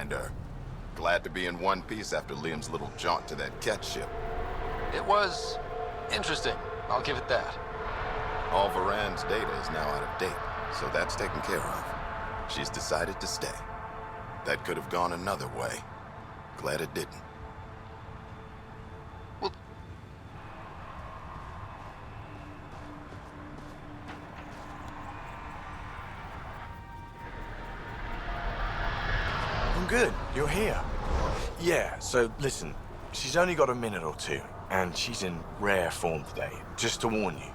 find her. Glad to be in one piece after Liam's little jaunt to that cat ship. It was interesting. I'll give it that. All Varan's data is now out of date, so that's taken care of. She's decided to stay. That could have gone another way. Glad it didn't. Well, I'm good. You're here. Yeah, so listen. She's only got a minute or two, and she's in rare form today, just to warn you.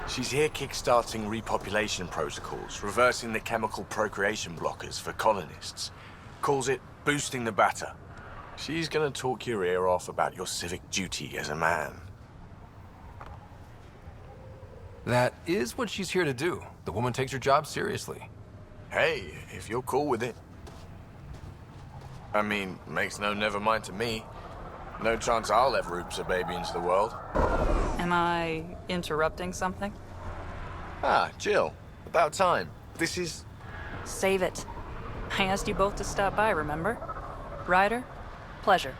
She's here kickstarting repopulation protocols, reversing the chemical procreation blockers for colonists. Calls it boosting the batter. She's gonna talk your ear off about your civic duty as a man. that is what she's here to do. The woman takes her job seriously. Hey, if you're cool with it. I mean, makes no never mind to me. No chance I'll ever oops a baby into the world. Am I interrupting something? Ah, Jill. About time. This is... Save it. I asked you both to stop by, remember? Ryder, pleasure.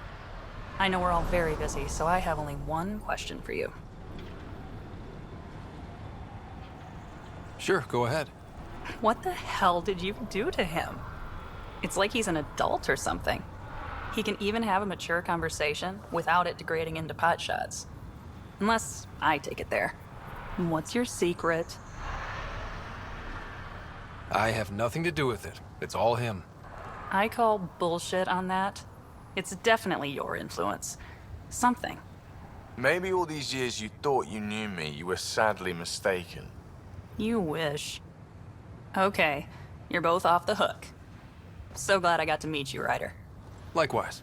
I know we're all very busy, so I have only one question for you. Sure, go ahead. What the hell did you do to him? It's like he's an adult or something. He can even have a mature conversation without it degrading into pot shots. Unless I take it there. What's your secret? I have nothing to do with it. It's all him. I call bullshit on that. It's definitely your influence. Something. Maybe all these years you thought you knew me, you were sadly mistaken. You wish. Okay, you're both off the hook. So glad I got to meet you, Ryder. Likewise.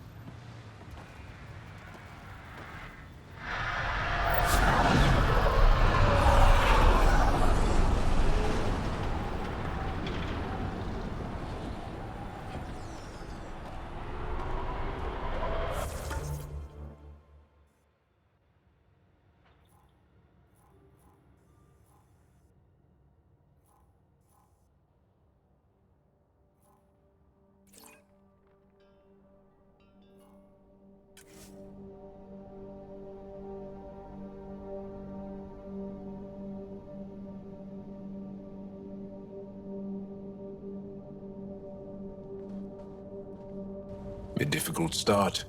A difficult start.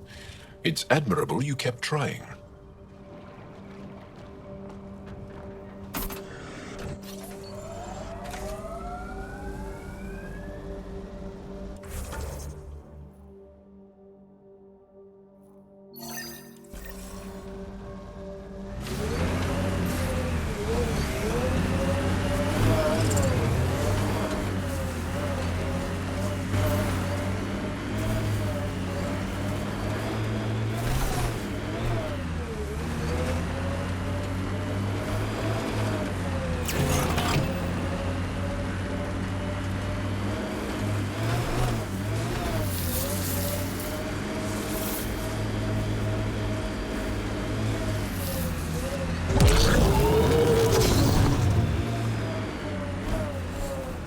It's admirable you kept trying.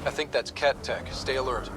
I think that's cat tech. Stay alert.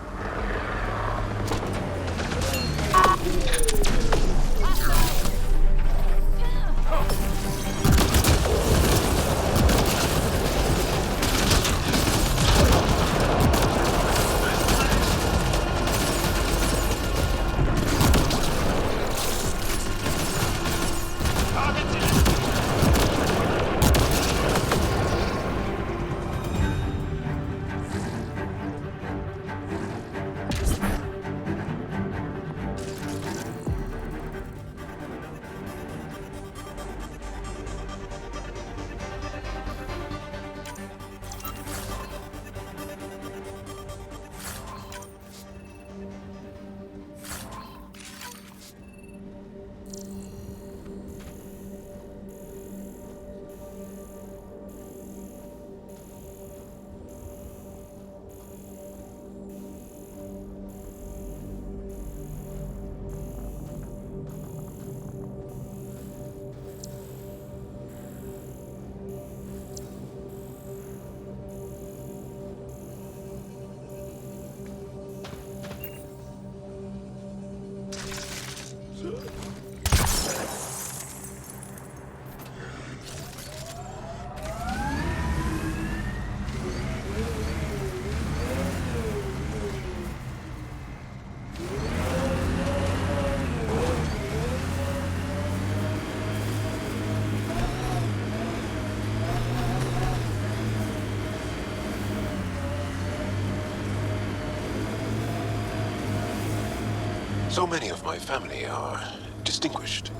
So many of my family are distinguished.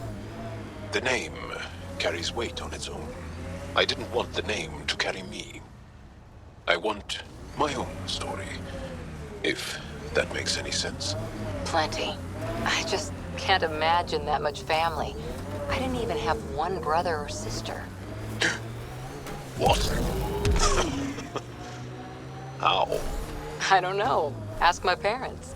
The name carries weight on its own. I didn't want the name to carry me. I want my own story, if that makes any sense. Plenty. I just can't imagine that much family. I didn't even have one brother or sister. What? How? I don't know. Ask my parents.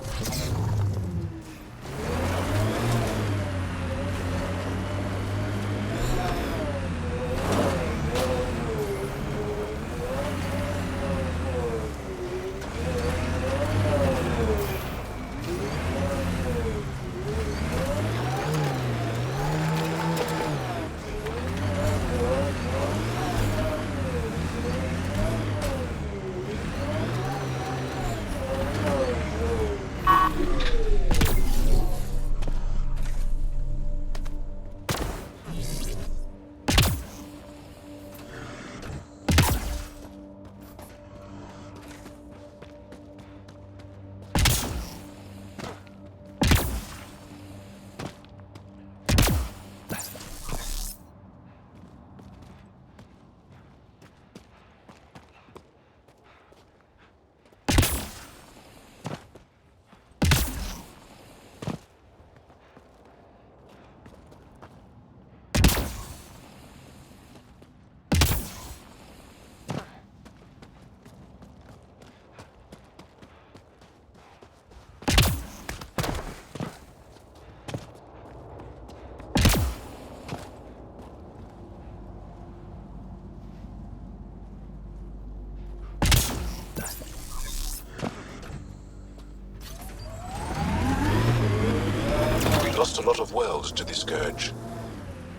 We lost a lot of worlds to the Scourge.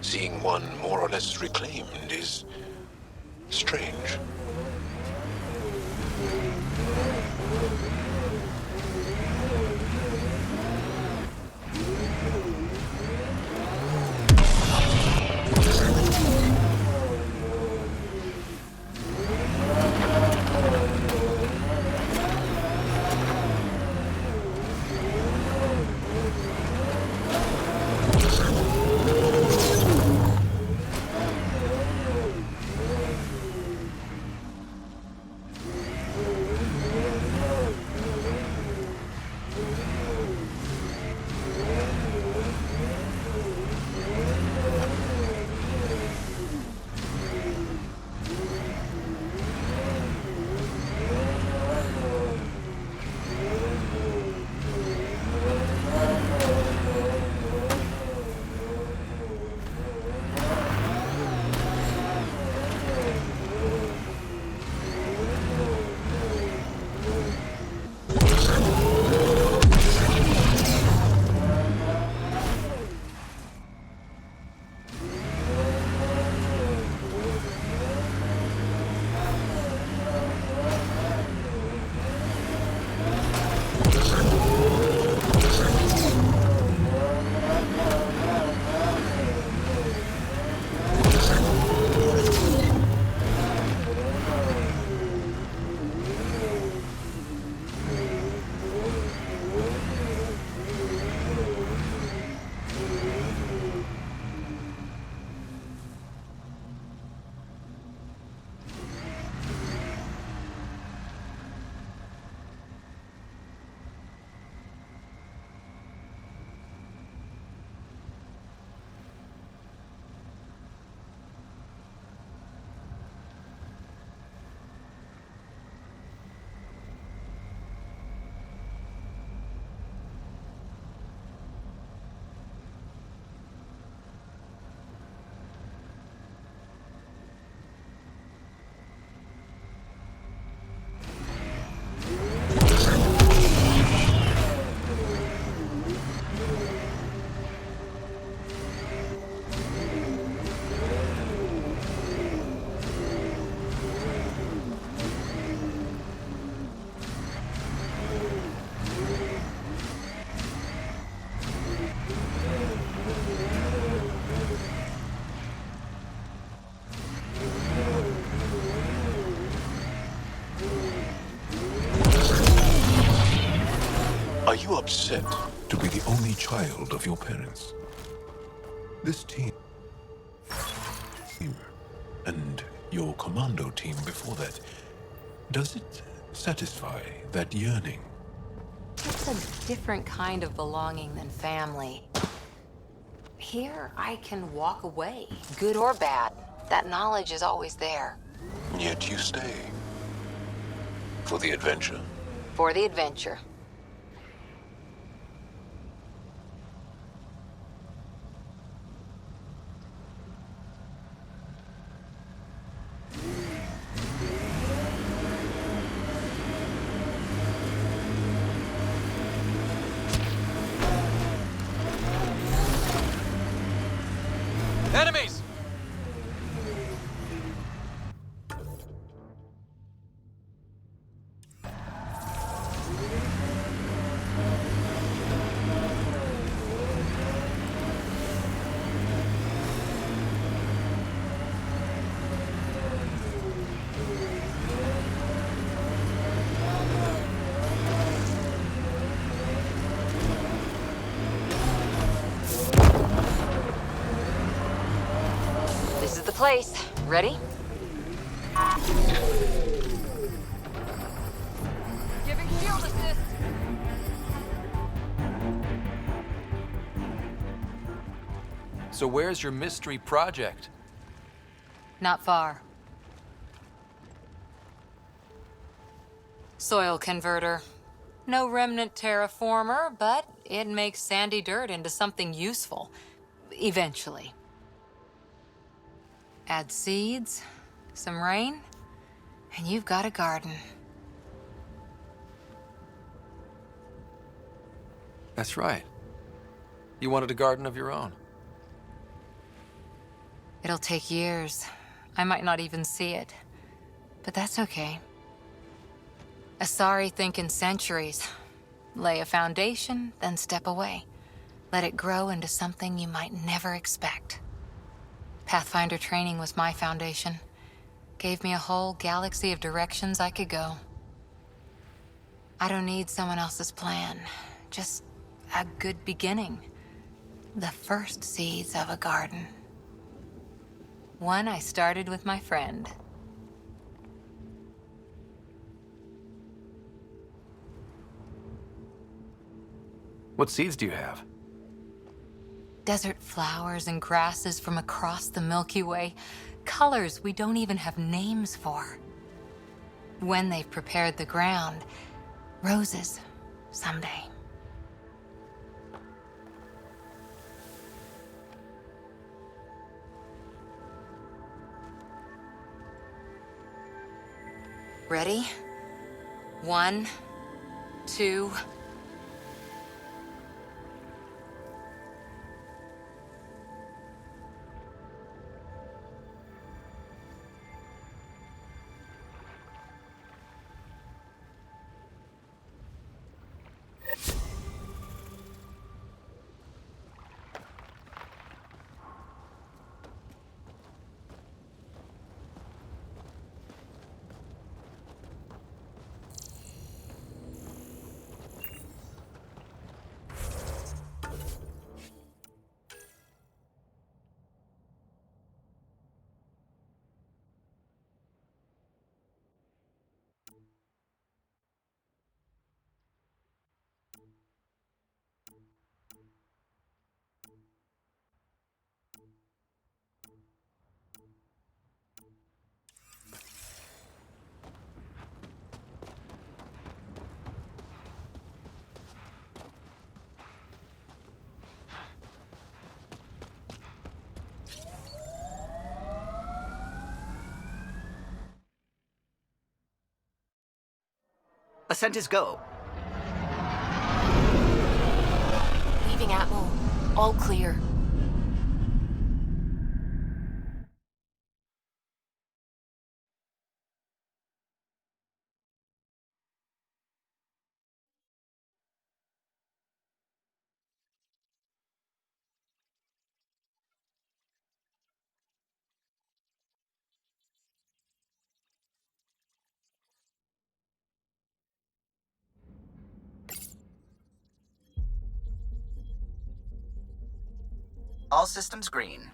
Seeing one more or less reclaimed is strange. you upset to be the only child of your parents? This team and your commando team before that, does it satisfy that yearning? It's a different kind of belonging than family. Here, I can walk away, good or bad. That knowledge is always there. Yet you stay. For the adventure. For the adventure. Enemies! This is the place. Ready? Giving shield assist. So where's your mystery project? Not far. Soil converter. No remnant terraformer, but it makes sandy dirt into something useful. Eventually. Add seeds, some rain, and you've got a garden. That's right. You wanted a garden of your own. It'll take years. I might not even see it. But that's okay. Asari think in centuries. Lay a foundation, then step away. Let it grow into something you might never expect. Pathfinder training was my foundation. Gave me a whole galaxy of directions I could go. I don't need someone else's plan. Just a good beginning. The first seeds of a garden. One I started with my friend. What seeds do you have? Desert flowers and grasses from across the Milky Way. Colors we don't even have names for. When they've prepared the ground, roses someday. Ready? 1, 2... Ascent is go. Leaving Atmo. All clear. All systems green.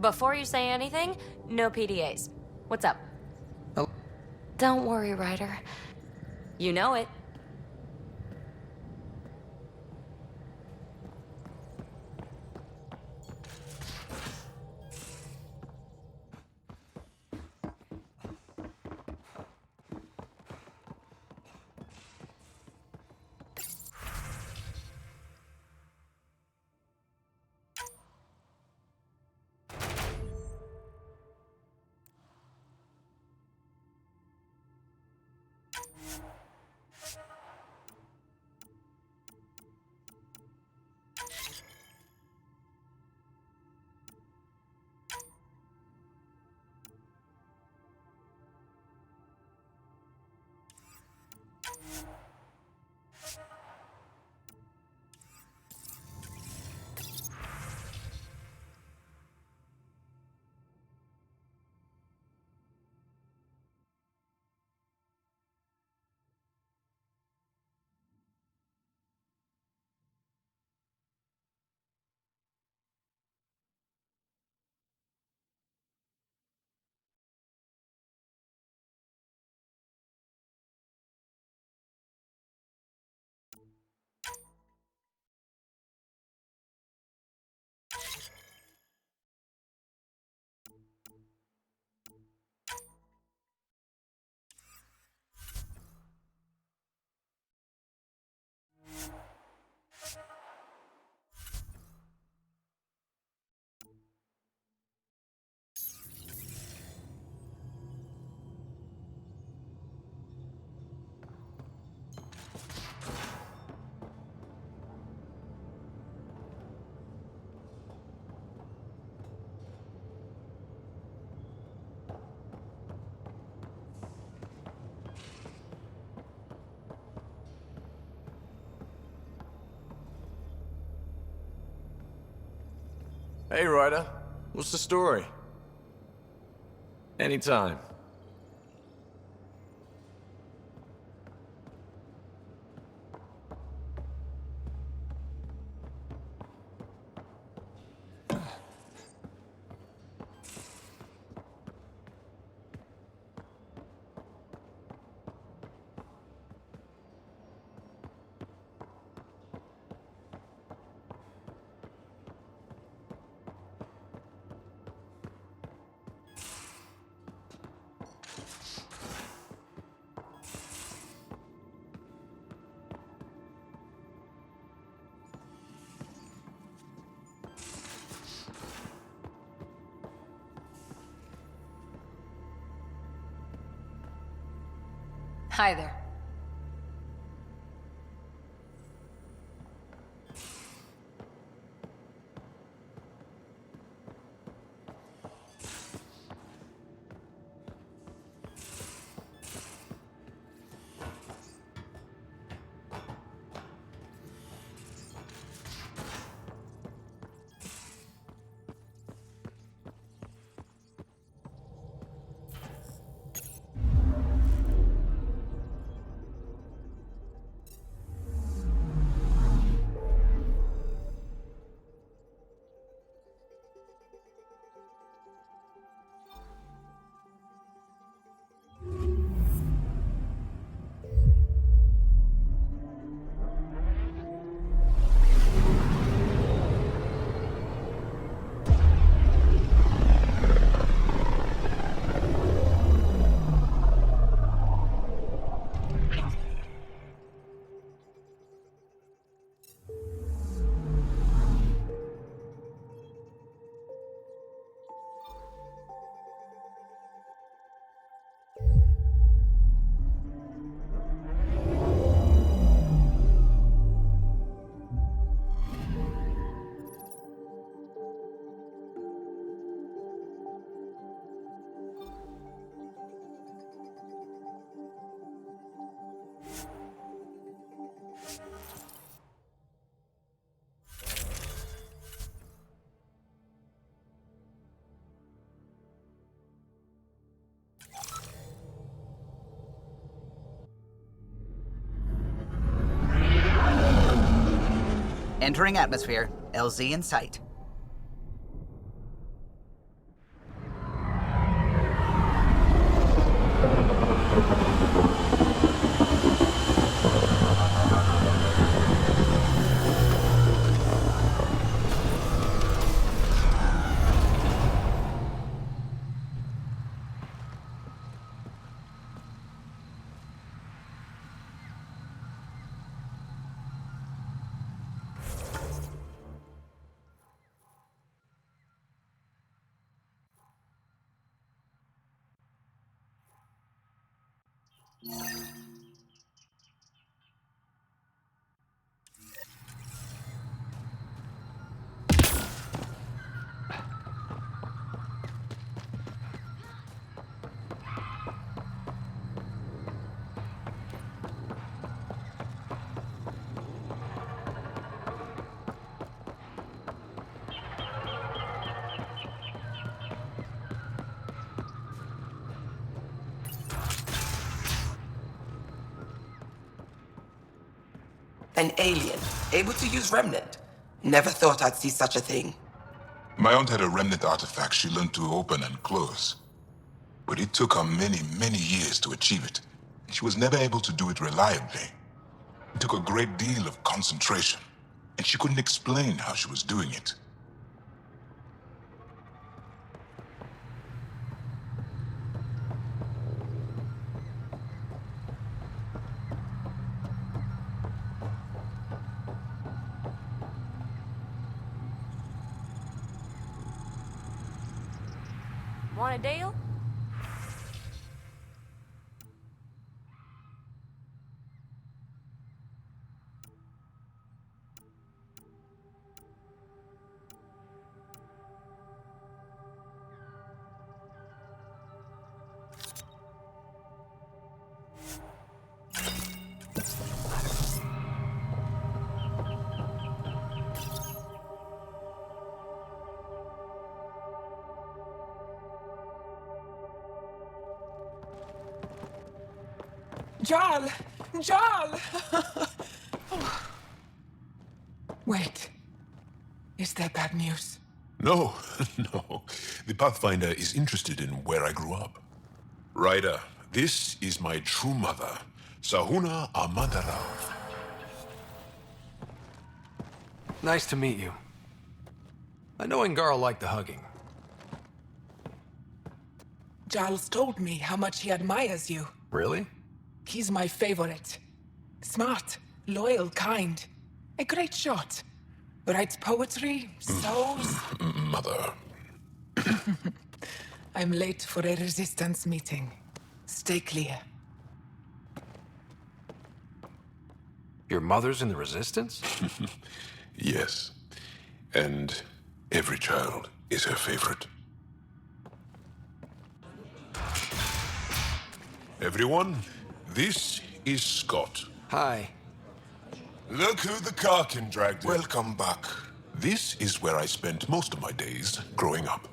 Before you say anything, no PDAs. What's up? Oh. Don't worry, Ryder. You know it. Hey, Ryder. What's the story? Anytime. Hi there. Entering atmosphere. LZ in sight. An alien, able to use Remnant. Never thought I'd see such a thing. My aunt had a Remnant artifact she learned to open and close. But it took her many, many years to achieve it. She was never able to do it reliably. It took a great deal of concentration, and she couldn't explain how she was doing it. Want a deal? Jarl! Jarl! Wait. Is that bad news? No, no. The Pathfinder is interested in where I grew up. Ryder, this is my true mother, Sahuna Amadarav. Nice to meet you. I know Angarl liked the hugging. Jarl's told me how much he admires you. Really? He's my favorite. Smart, loyal, kind. A great shot. Writes poetry, sews. Mother. I'm late for a resistance meeting. Stay clear. Your mother's in the Resistance? Yes. And every child is her favorite. Everyone, this is Scott. Hi. Look who the Karkin dragged in. Welcome back. This is where I spent most of my days growing up.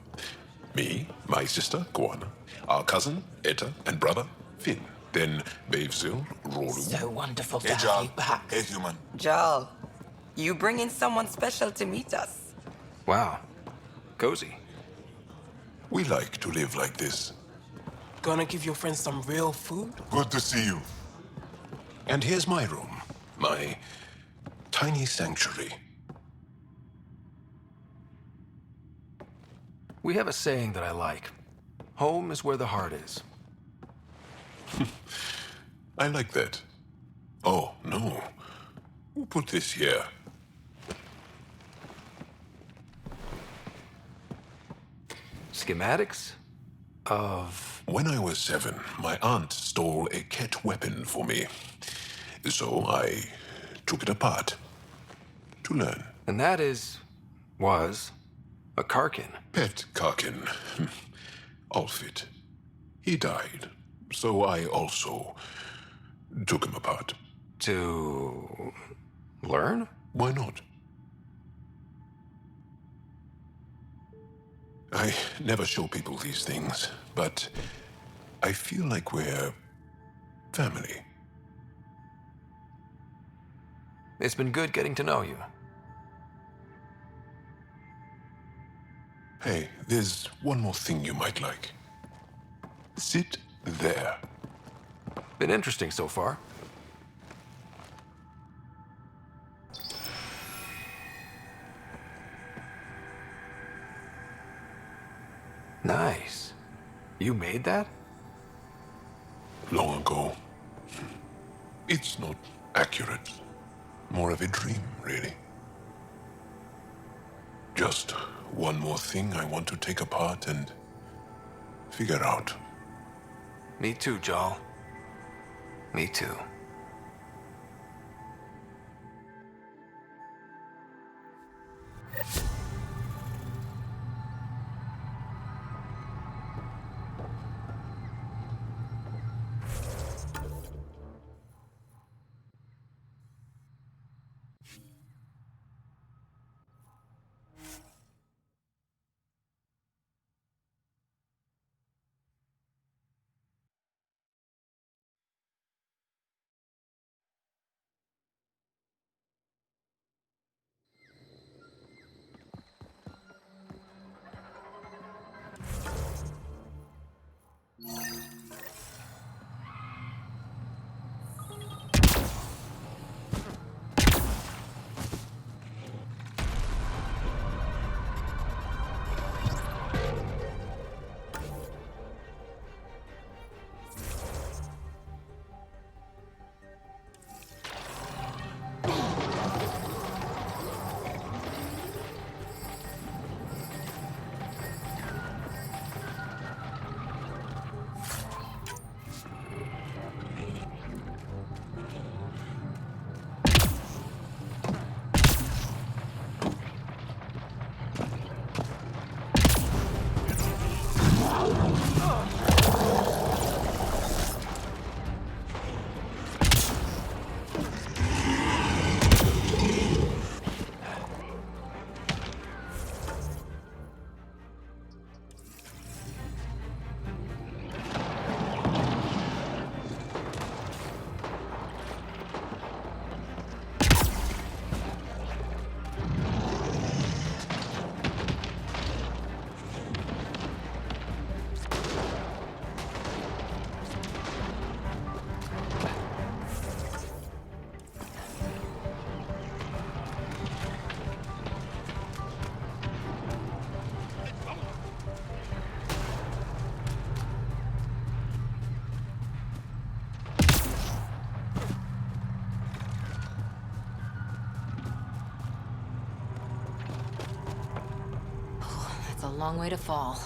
Me, my sister, Koana, our cousin, Etta, and brother, Finn. Then Bavesville, Rolu. So wonderful to Hey, have Jarl. you back. Hey, human. Jarl, you bring in someone special to meet us. Wow. Cozy. We like to live like this. Gonna give your friends some real food? Good to see you. And here's my room. My tiny sanctuary. We have a saying that I like. Home is where the heart is. I like that. Oh, no. Who put this here? Schematics of... When I was 7, my aunt stole a Ket weapon for me. So I took it apart to learn. And that was a Karkin. Pet Karkin. Alfit. He died. So I also took him apart. To learn? Why not? I never show people these things, but I feel like we're family. It's been good getting to know you. There's one more thing you might like. Sit there. Been interesting so far. Nice. You made that? Long ago. It's not accurate. More of a dream, really. Just one more thing I want to take apart and figure out. Me too, Jal. Me too. It's a long way to fall.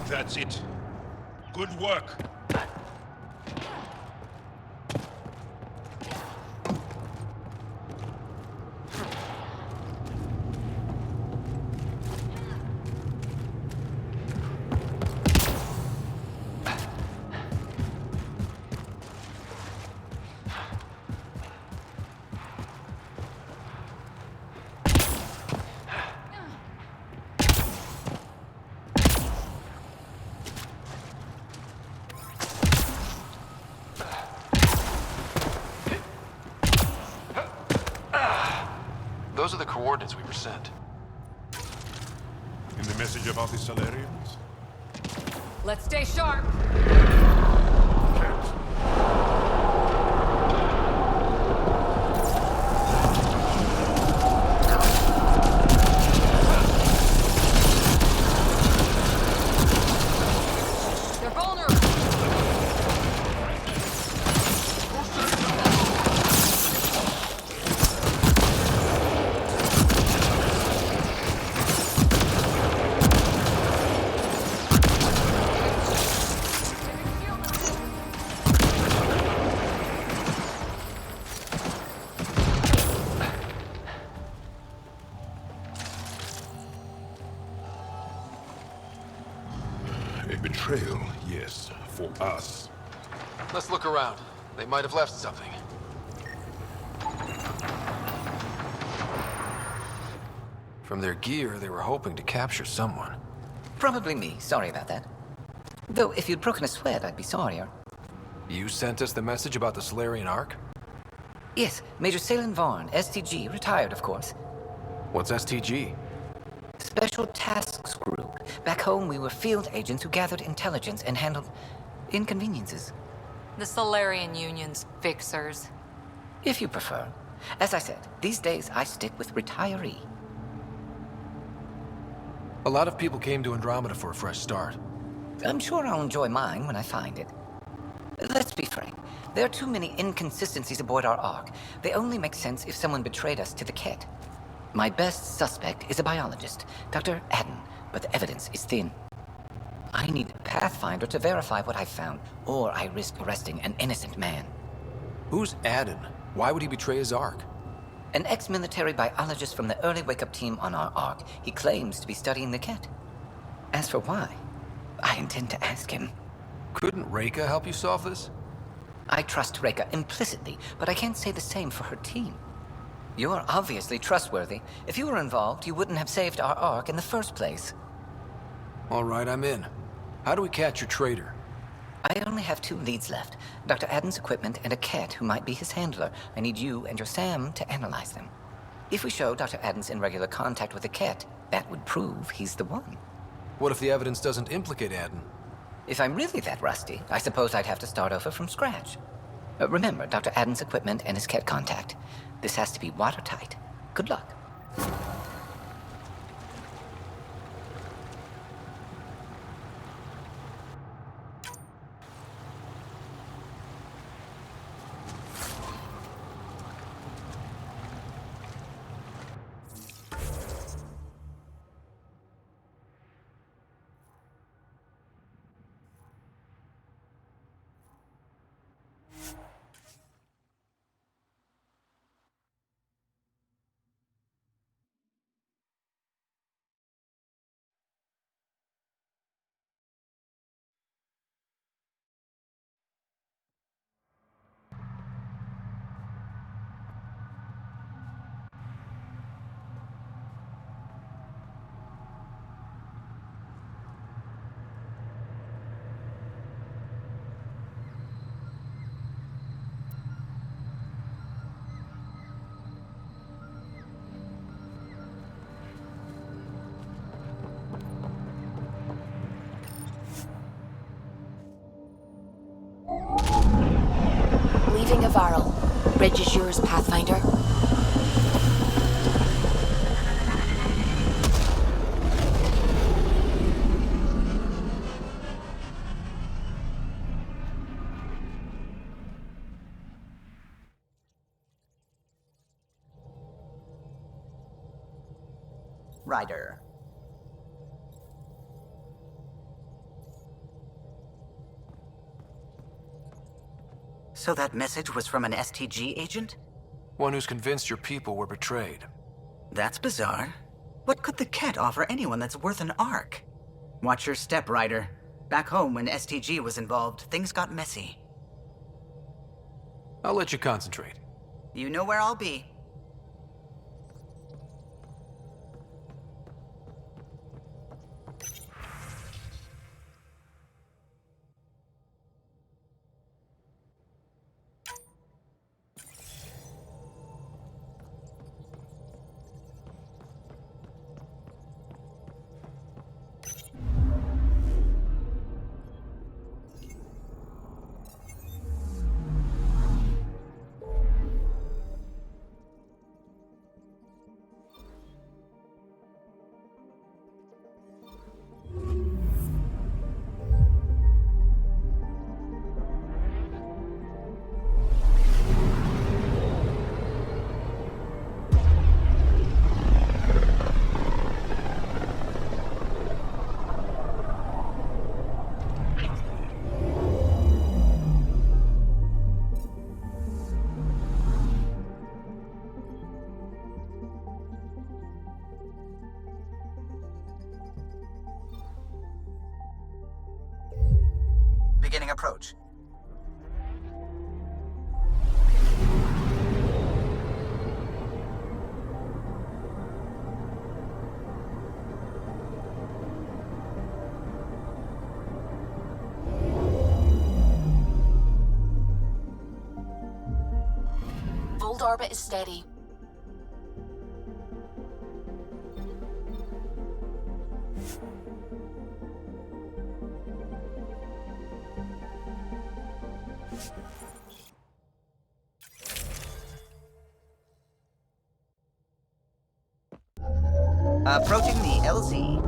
That's it. Good work. Those are the coordinates we were sent. In the message about the Salarians? Let's stay sharp. They're vulnerable. A betrayal, yes, for us. Let's look around. They might have left something. From their gear, they were hoping to capture someone. Probably me. Sorry about that. Though, if you'd broken a sweat, I'd be sorrier. You sent us the message about the Solarian Ark? Yes, Major Salin Vaughn, STG, retired, of course. What's STG? Special Tasks Group. Back home, we were field agents who gathered intelligence and handled inconveniences. The Solarian Union's fixers. If you prefer. As I said, these days I stick with retiree. A lot of people came to Andromeda for a fresh start. I'm sure I'll enjoy mine when I find it. Let's be frank. There are too many inconsistencies aboard our Ark. They only make sense if someone betrayed us to the Ket. My best suspect is a biologist, Dr. Adden, but the evidence is thin. I need a Pathfinder to verify what I've found, or I risk arresting an innocent man. Who's Adden? Why would he betray his Ark? An ex-military biologist from the early wake-up team on our Ark. He claims to be studying the Ket. As for why, I intend to ask him. Couldn't Reika help you solve this? I trust Reika implicitly, but I can't say the same for her team. You're obviously trustworthy. If you were involved, you wouldn't have saved our Ark in the first place. All right, I'm in. How do we catch your traitor? I only have 2 leads left. Dr. Adden's equipment and a Ket who might be his handler. I need you and your Sam to analyze them. If we show Dr. Adden's in regular contact with the Ket, that would prove he's the one. What if the evidence doesn't implicate Adden? If I'm really that rusty, I suppose I'd have to start over from scratch. Remember, Dr. Adden's equipment and his Ket contact. This has to be watertight. Good luck. Leaving Avarl. Bridge is yours, Pathfinder. Ryder. So that message was from an STG agent? One who's convinced your people were betrayed. That's bizarre. What could the Ket offer anyone that's worth an Ark? Watch your step, Ryder. Back home, when STG was involved, things got messy. I'll let you concentrate. You know where I'll be. approach. Old orbit is steady. Approaching the LZ.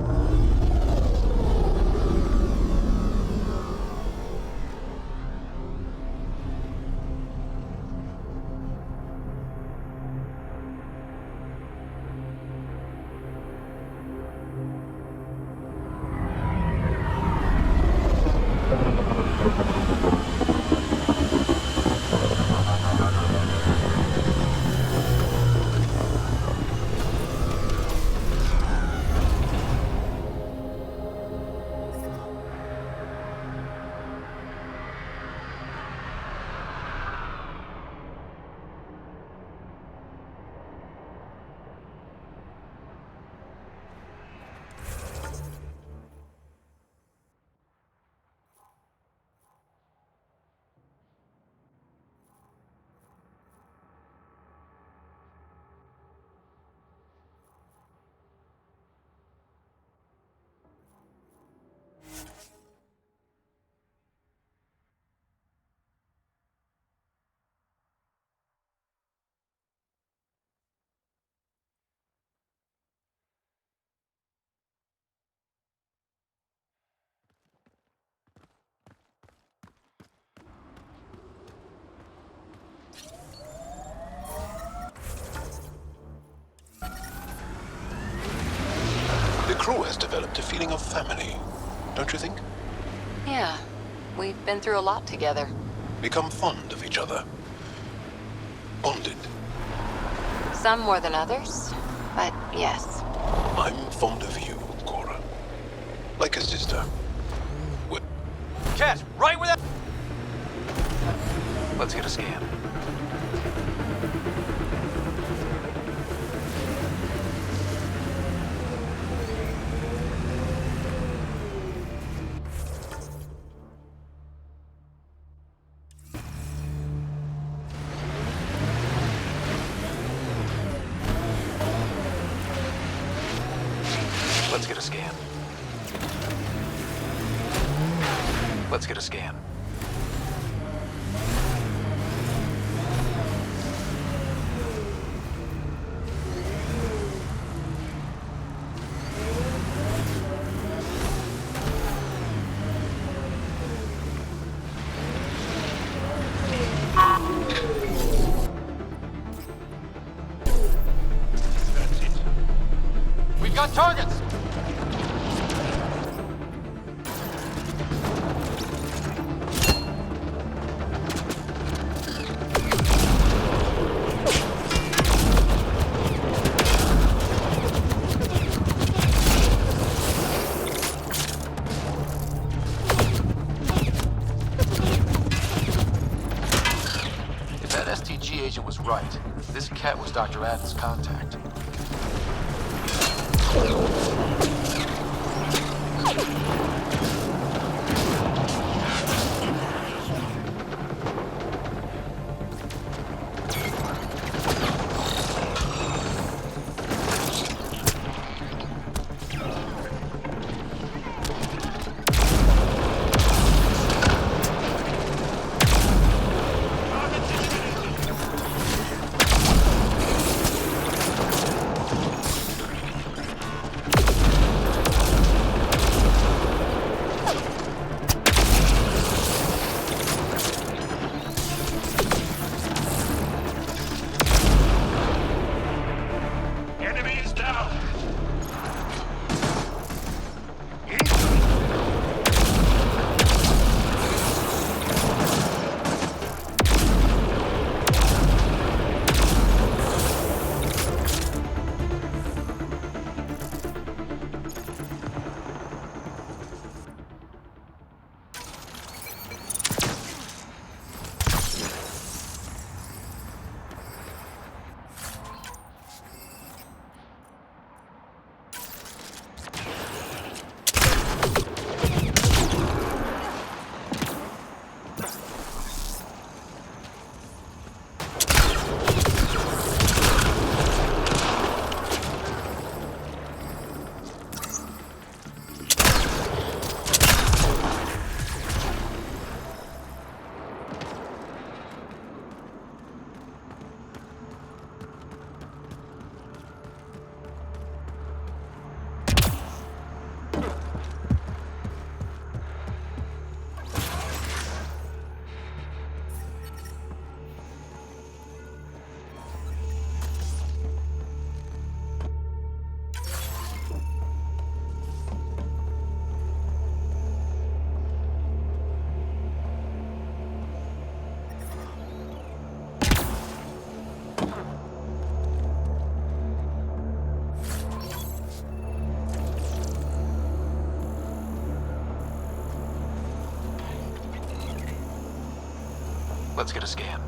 The crew has developed a feeling of family, don't you think? Yeah, we've been through a lot together. Become fond of each other. Bonded. Some more than others, but yes. I'm fond of you, Cora. Like a sister. Cat, right where that... Let's get a scan. Let's get a scan. Let's get a scan. We've got targets! If that STG agent was right, this cat was Dr. Adden's contact. Let's get a scan.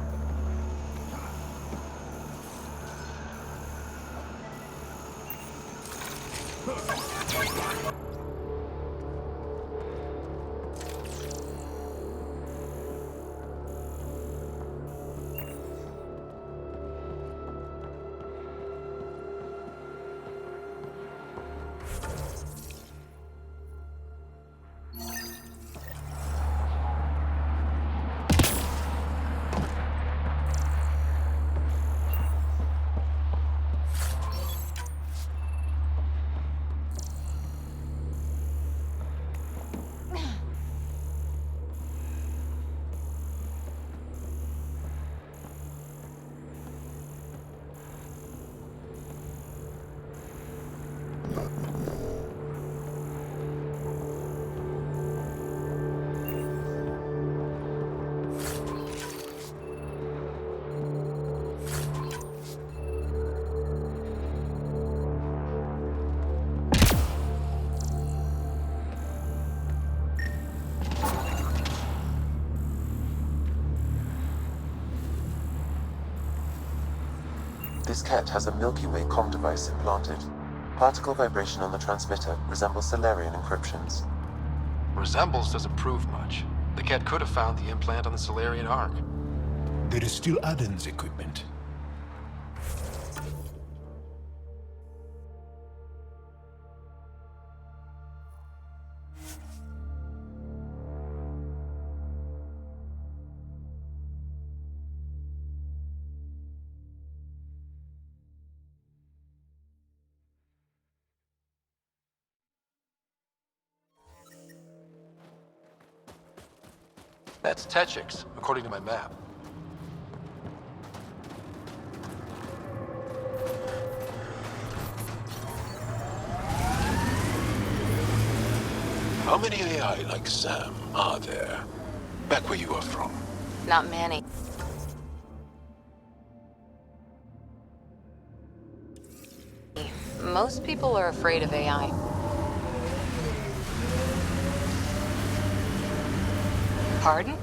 This cat has a Milky Way comm device implanted. Particle vibration on the transmitter resembles Solarian encryptions. Resembles doesn't prove much. The cat could have found the implant on the Solarian Ark. There is still Aden's equipment. That's Techix, according to my map. How many AI like Sam are there? Back where you are from. Not many. Most people are afraid of AI. Pardon?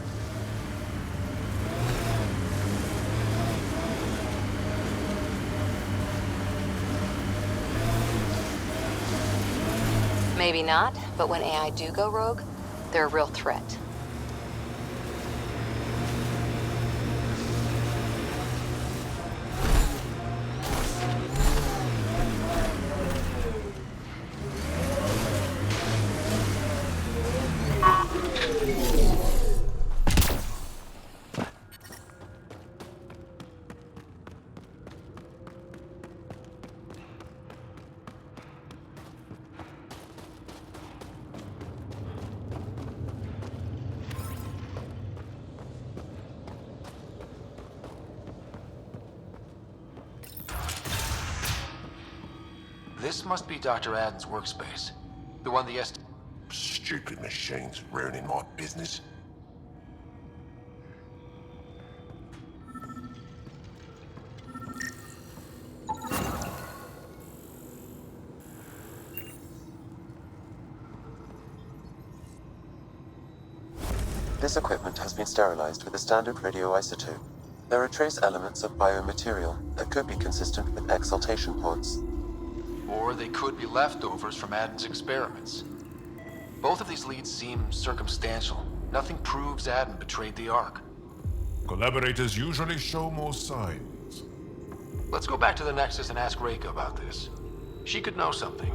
Maybe not, but when AI do go rogue, they're a real threat. This must be Dr. Aden's workspace. The one the Stupid machines ruining my business. This equipment has been sterilized with a standard radioisotope. There are trace elements of biomaterial that could be consistent with exaltation pods. Or they could be leftovers from Aden's experiments. Both of these leads seem circumstantial. Nothing proves Aden betrayed the Ark. Collaborators usually show more signs. Let's go back to the Nexus and ask Reika about this. She could know something.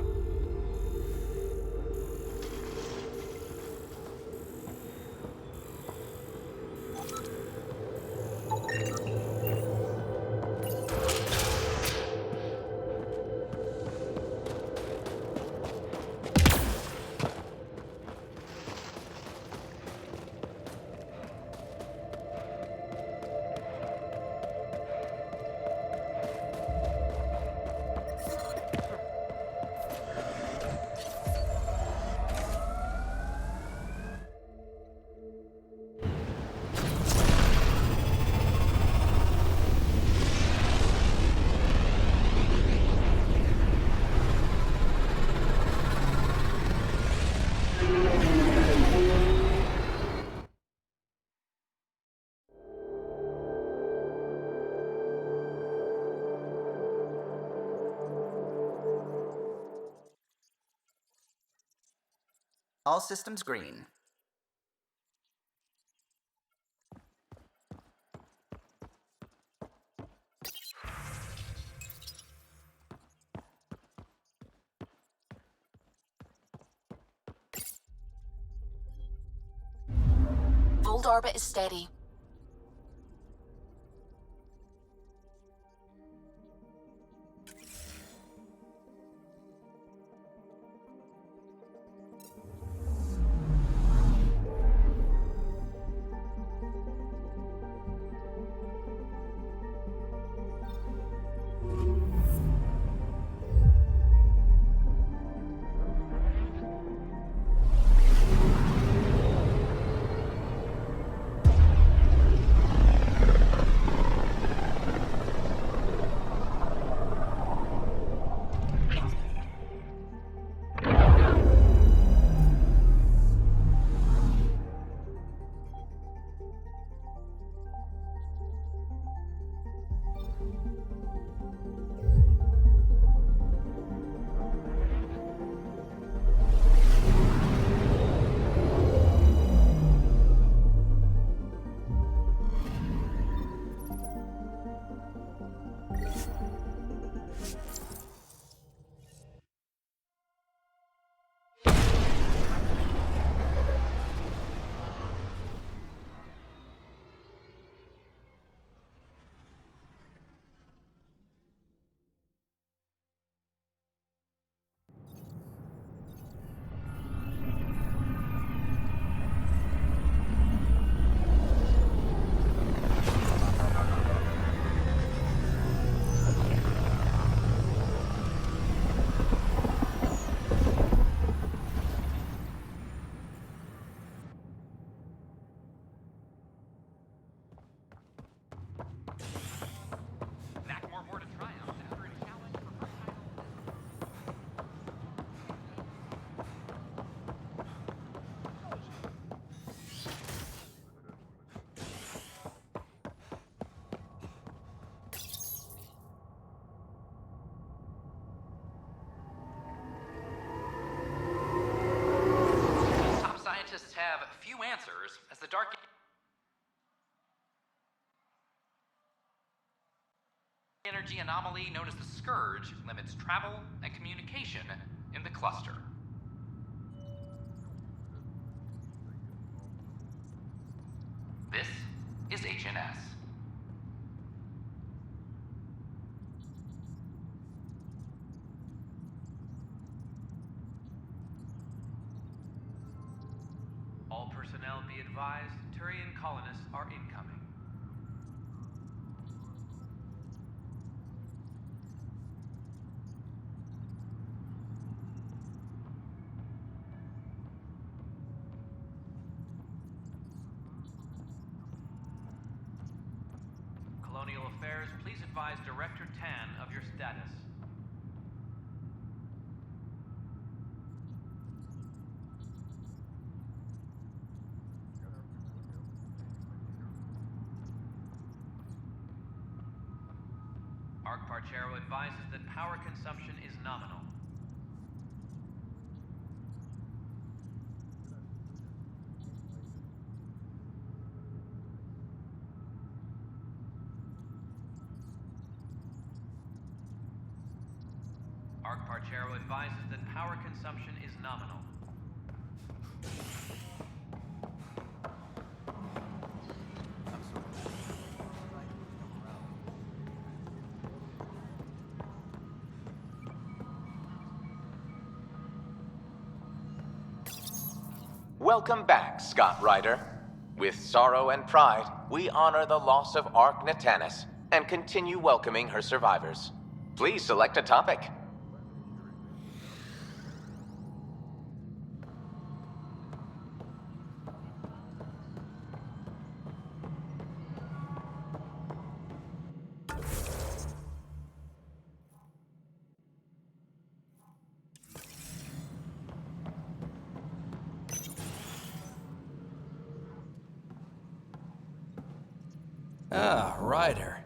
All systems green. Old orbit is steady. Scientists have few answers as the dark energy anomaly known as the Scourge limits travel and communication in the cluster. This is HNS. All personnel be advised, Turian colonists are incoming. Colonial Affairs, please advise Director Tan of your status. Arc Parchero advises that power consumption is nominal. Arc Parchero advises that power consumption is nominal. Welcome back, Scott Ryder. With sorrow and pride, we honor the loss of Ark Natanis and continue welcoming her survivors. Please select a topic. Ah, Ryder.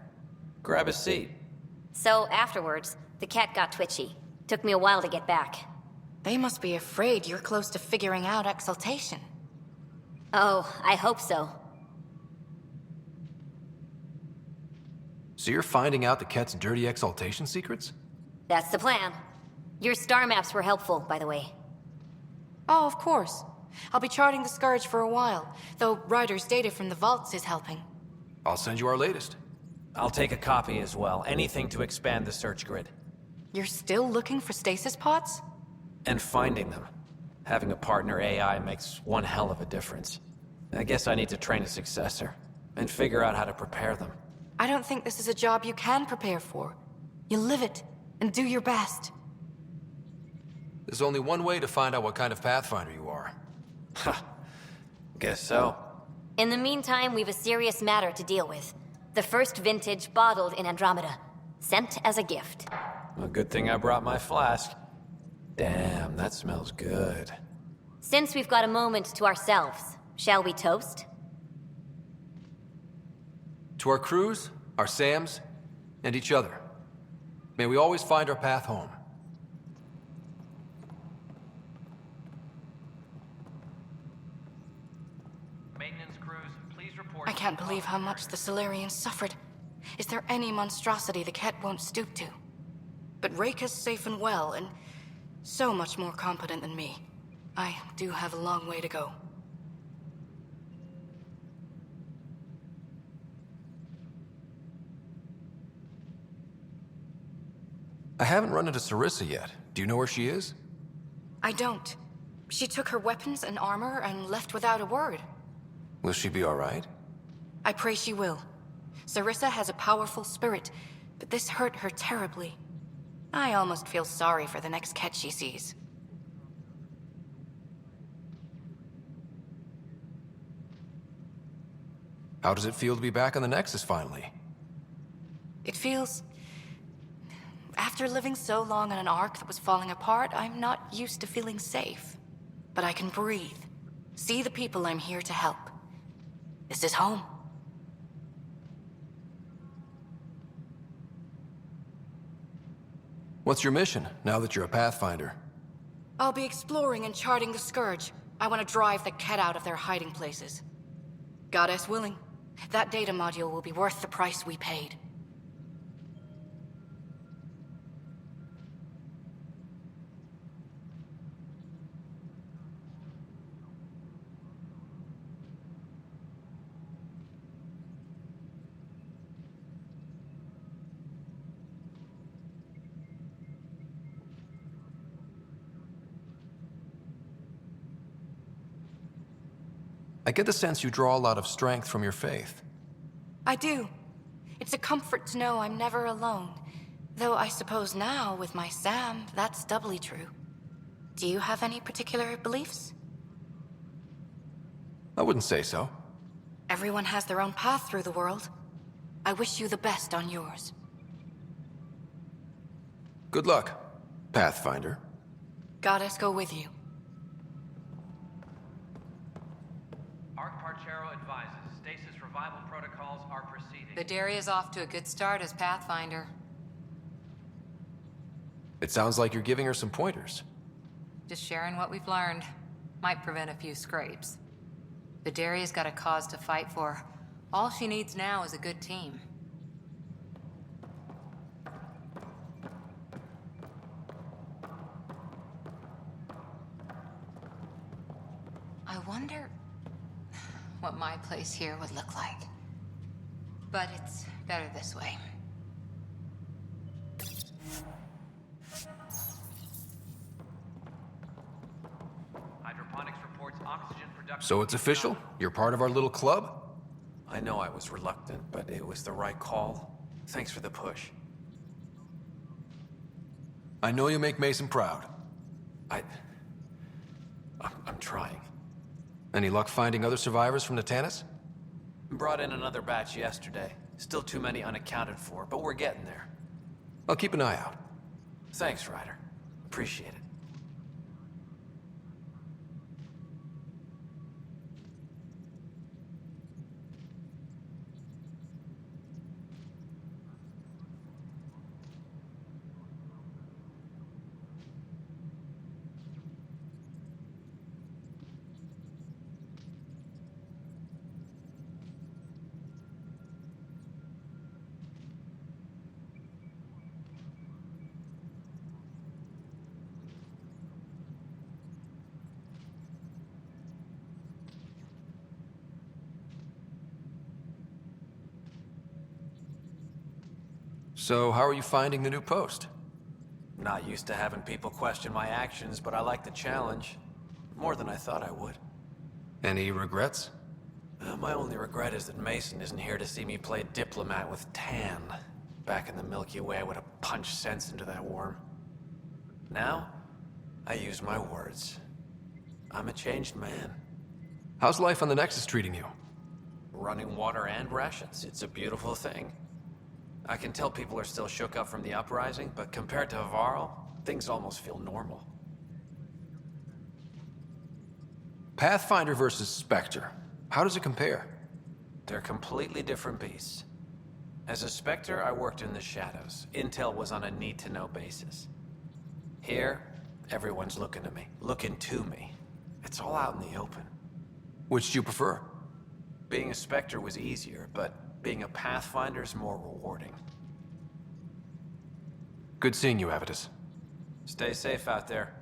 Grab a seat. So afterwards, the cat got twitchy. Took me a while to get back. They must be afraid you're close to figuring out exaltation. Oh, I hope so. So you're finding out the Ket's dirty exaltation secrets? That's the plan. Your star maps were helpful, by the way. Oh, of course. I'll be charting the Scourge for a while, though Ryder's data from the vaults is helping. I'll send you our latest. I'll take a copy as well. Anything to expand the search grid. You're still looking for stasis pods? And finding them. Having a partner AI makes one hell of a difference. I guess I need to train a successor, and figure out how to prepare them. I don't think this is a job you can prepare for. You live it, and do your best. There's only one way to find out what kind of Pathfinder you are. Ha! Guess so. In the meantime, we've a serious matter to deal with. The first vintage bottled in Andromeda. Sent as a gift. A good thing I brought my flask. Damn, that smells good. Since we've got a moment to ourselves, shall we toast? To our crews, our Sams, and each other. May we always find our path home. Maintenance crews, please report. I can't believe how much the Solarians suffered. Is there any monstrosity the Ket won't stoop to? But Reika's safe and well, and so much more competent than me. I do have a long way to go. I haven't run into Sarissa yet. Do you know where she is? I don't. She took her weapons and armor and left without a word. Will she be all right? I pray she will. Sarissa has a powerful spirit, but this hurt her terribly. I almost feel sorry for the next Ket she sees. How does it feel to be back on the Nexus finally? It feels... After living so long on an ark that was falling apart, I'm not used to feeling safe. But I can breathe. See the people I'm here to help. This is home. What's your mission, now that you're a Pathfinder? I'll be exploring and charting the Scourge. I want to drive the Ket out of their hiding places. Goddess willing, that data module will be worth the price we paid. I get the sense you draw a lot of strength from your faith. I do. It's a comfort to know I'm never alone. Though I suppose now, with my Sam, that's doubly true. Do you have any particular beliefs? I wouldn't say so. Everyone has their own path through the world. I wish you the best on yours. Good luck, Pathfinder. Goddess go with you. Arc advises stasis revival protocols are proceeding. The Dairy is off to a good start as Pathfinder. It sounds like you're giving her some pointers. Just sharing what we've learned. Might prevent a few scrapes. The Dairy's got a cause to fight for. All she needs now is a good team. I wonder what my place here would look like. But it's better this way. Hydroponics reports oxygen production. So it's official? You're part of our little club? I know I was reluctant, but it was the right call. Thanks for the push. I know you make Mason proud. I'm trying. Any luck finding other survivors from Natanis? Brought in another batch yesterday. Still too many unaccounted for, but we're getting there. I'll keep an eye out. Thanks, Ryder. Appreciate it. So, how are you finding the new post? Not used to having people question my actions, but I like the challenge. More than I thought I would. Any regrets? My only regret is that Mason isn't here to see me play diplomat with Tan. Back in the Milky Way, I would have punched sense into that worm. Now, I use my words. I'm a changed man. How's life on the Nexus treating you? Running water and rations, it's a beautiful thing. I can tell people are still shook up from the uprising, but compared to Varl, things almost feel normal. Pathfinder versus Spectre. How does it compare? They're completely different beasts. As a Spectre, I worked in the shadows. Intel was on a need-to-know basis. Here, everyone's looking to me. Looking to me. It's all out in the open. Which do you prefer? Being a Spectre was easier, but being a Pathfinder's more rewarding. Good seeing you, Avitus. Stay safe out there.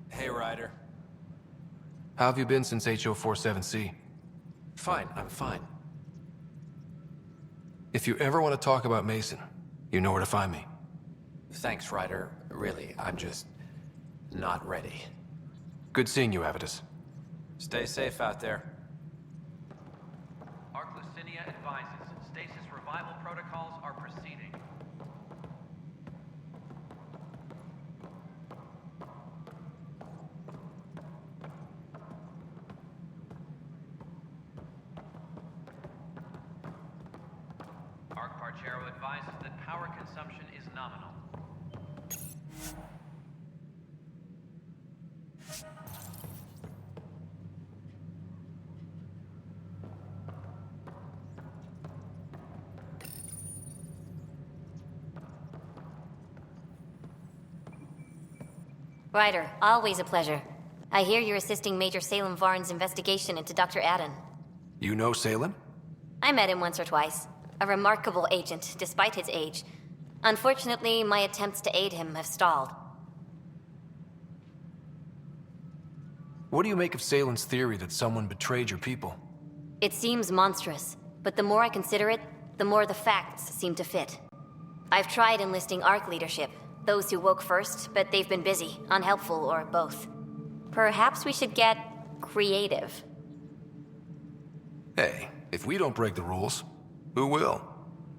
Hey, Ryder. How have you been since HO47C? Fine, I'm fine. If you ever want to talk about Mason, you know where to find me. Thanks, Ryder. Really, I'm just not ready. Good seeing you, Avitus. Stay safe out there. Arc Lucinia advises stasis revival protocols are proceeding. Arc Parchero advises that power consumption is nominal. Ryder, always a pleasure. I hear you're assisting Major Salem Varn's investigation into Dr. Adden. You know Salem? I met him once or twice. A remarkable agent, despite his age. Unfortunately, my attempts to aid him have stalled. What do you make of Salem's theory that someone betrayed your people? It seems monstrous, but the more I consider it, the more the facts seem to fit. I've tried enlisting ARC leadership, those who woke first, but they've been busy, unhelpful, or both. Perhaps we should get creative. Hey, if we don't break the rules, who will?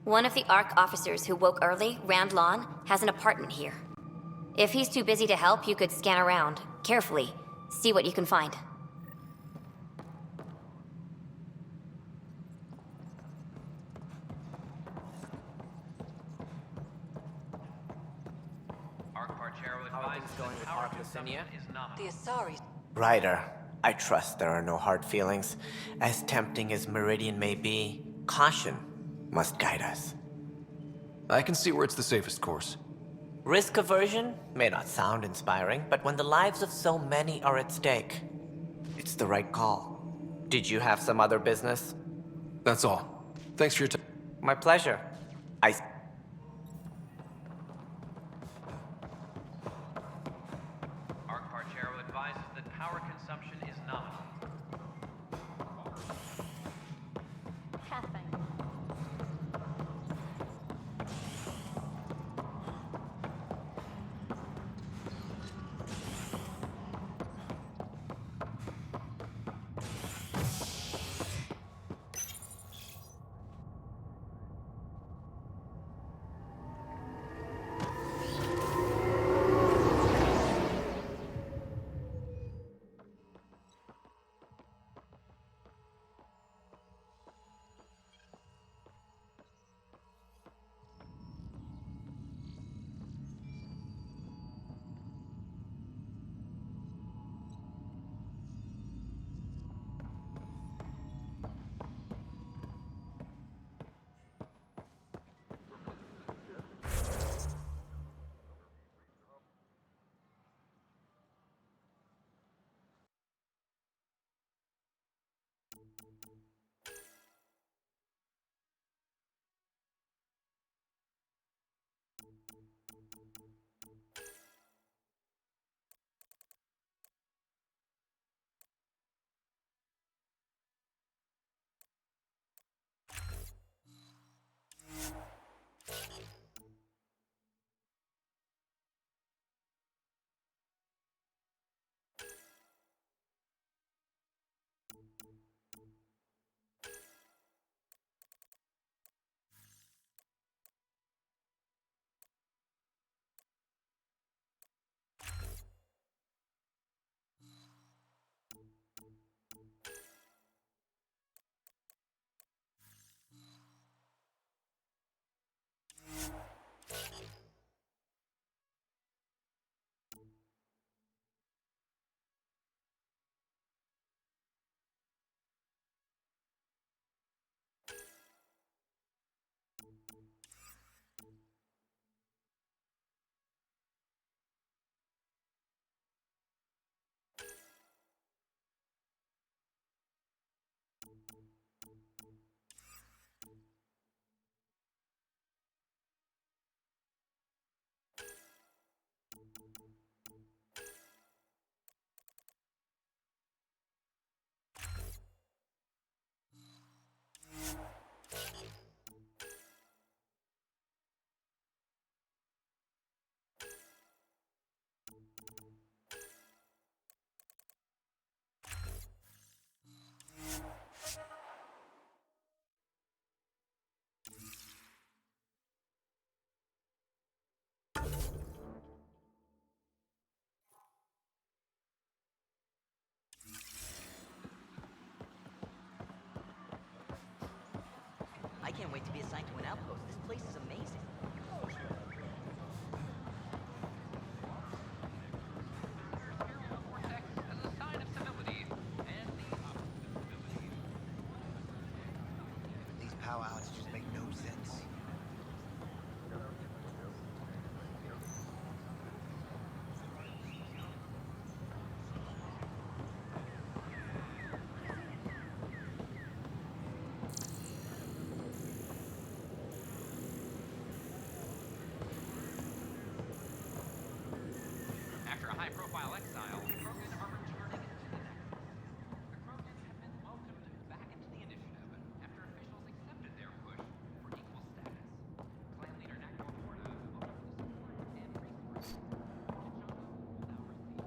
One of the ARC officers who woke early, Rand Lawn, has an apartment here. If he's too busy to help, you could scan around, carefully, see what you can find. Arc Parchero advises that power consumption is nominal. The Asari. Ryder, I trust there are no hard feelings. As tempting as Meridian may be, caution must guide us. I can see where it's the safest course. Risk aversion may not sound inspiring, but when the lives of so many are at stake, it's the right call. Did you have some other business? That's all. Thanks for your time. My pleasure. Arc Parchero advises that power consumption is nominal. erstwhile exile, Krogan are returning to the network. The Krogan have been welcomed back into the initiative after officials accepted their push for equal status. Clan leader Nakor Morda offered the support and resources T'Challa will now receive.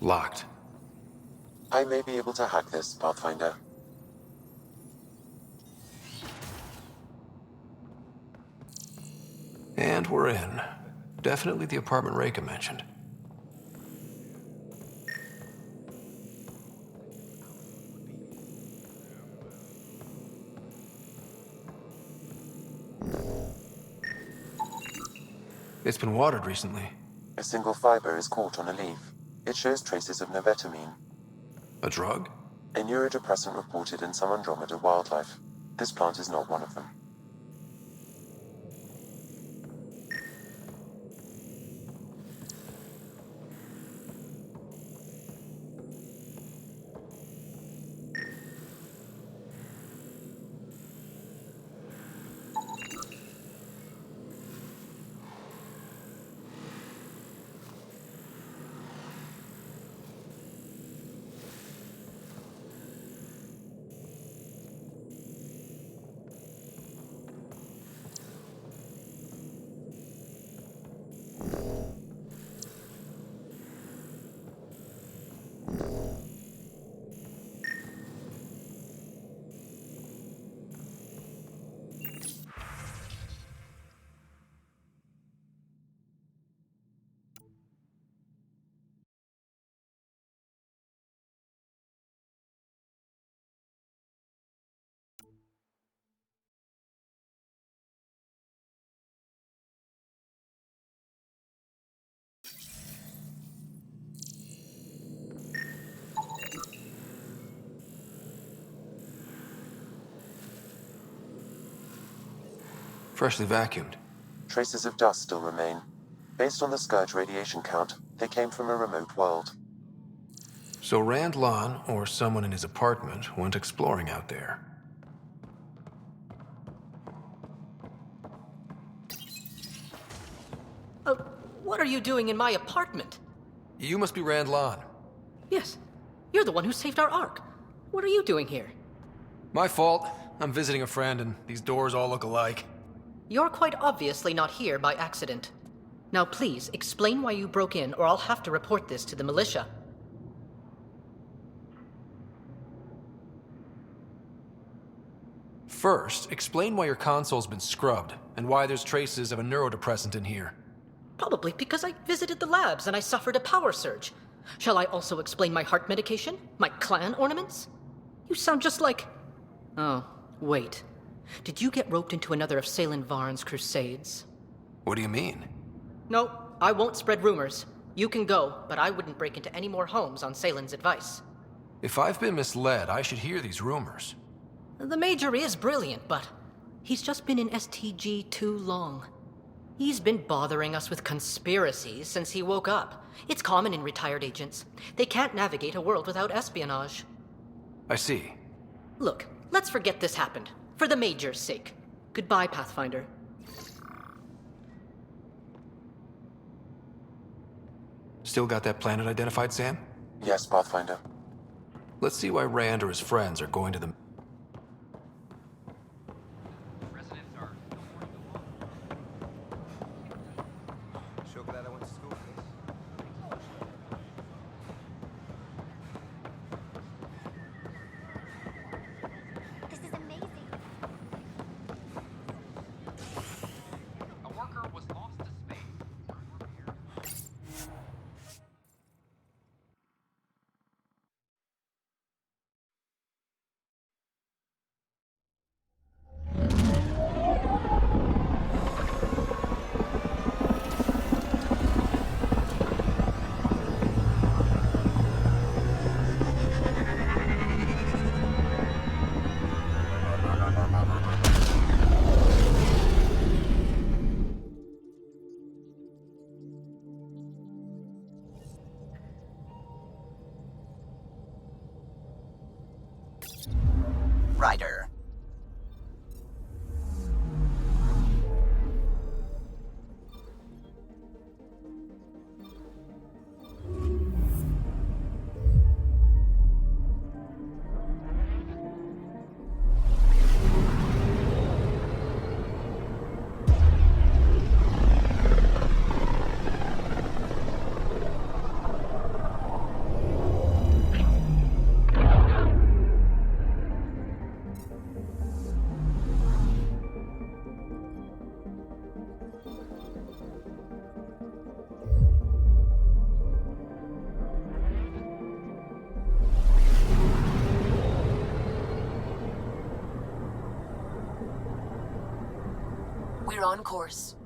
Locked. I may be able to hack this, Pathfinder. And we're in. Definitely the apartment Reika mentioned. It's been watered recently. A single fiber is caught on a leaf. It shows traces of novetamine, A drug? a neurodepressant reported in some Andromeda wildlife. This plant is not one of them. Freshly vacuumed. Traces of dust still remain. Based on the Scourge radiation count, they came from a remote world. So Rand Lon, or someone in his apartment, went exploring out there. What are you doing in my apartment? You must be Rand Lon. Yes, you're the one who saved our Ark. What are you doing here? My fault. I'm visiting a friend, and these doors all look alike. You're quite obviously not here by accident. Now please, explain why you broke in, or I'll have to report this to the militia. First, explain why your console's been scrubbed, and why there's traces of a neurodepressant in here. Probably because I visited the labs and I suffered a power surge. Shall I also explain my heart medication? My clan ornaments? You sound just like... Oh, wait. Did you get roped into another of Salen Varn's crusades? What do you mean? No, I won't spread rumors. You can go, but I wouldn't break into any more homes on Salen's advice. If I've been misled, I should hear these rumors. The Major is brilliant, but he's just been in STG too long. He's been bothering us with conspiracies since he woke up. It's common in retired agents. They can't navigate a world without espionage. I see. Look, let's forget this happened. For the Major's sake. Goodbye, Pathfinder. Still got that planet identified, Sam? Yes, Pathfinder. Let's see why Rand or his friends are going to the... We're on course.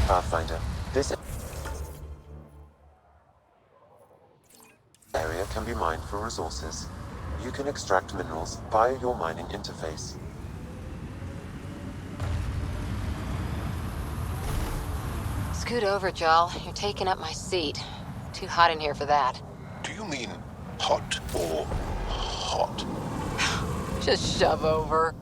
Pathfinder, this area can be mined for resources. You can extract minerals via your mining interface. Scoot over, Jal. You're taking up my seat. Too hot in here for that. Do you mean hot or hot? Just shove over.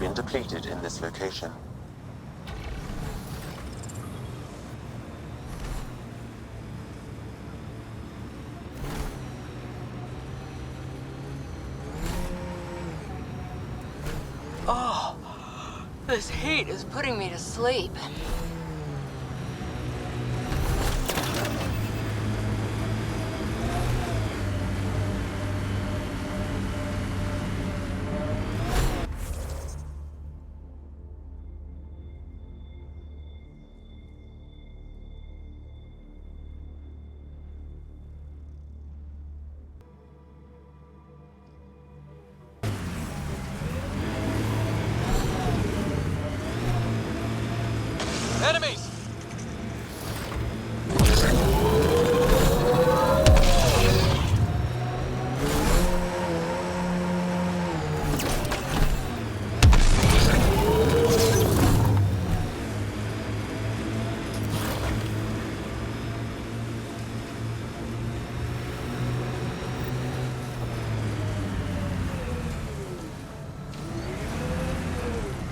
been depleted in this location. Oh, this heat is putting me to sleep. Enemies!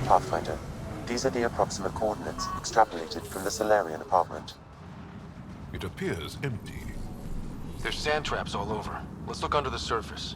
Pathfinder, these are the approximate coordinates extrapolated from the Solarian apartment. It appears empty. There's sand traps all over. Let's look under the surface.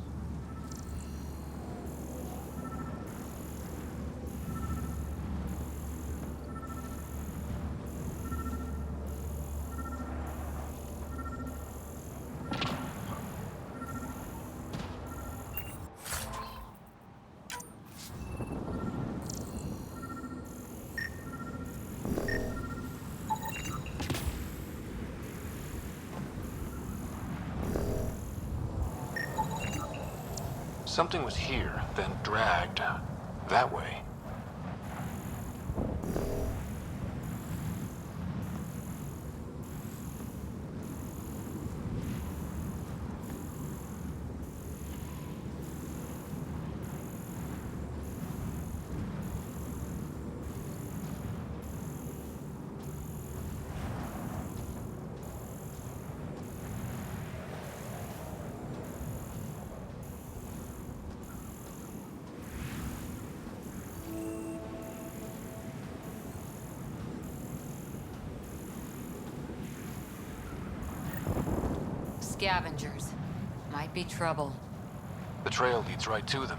Something was here, then dragged that way. Scavengers. Might be trouble. The trail leads right to them.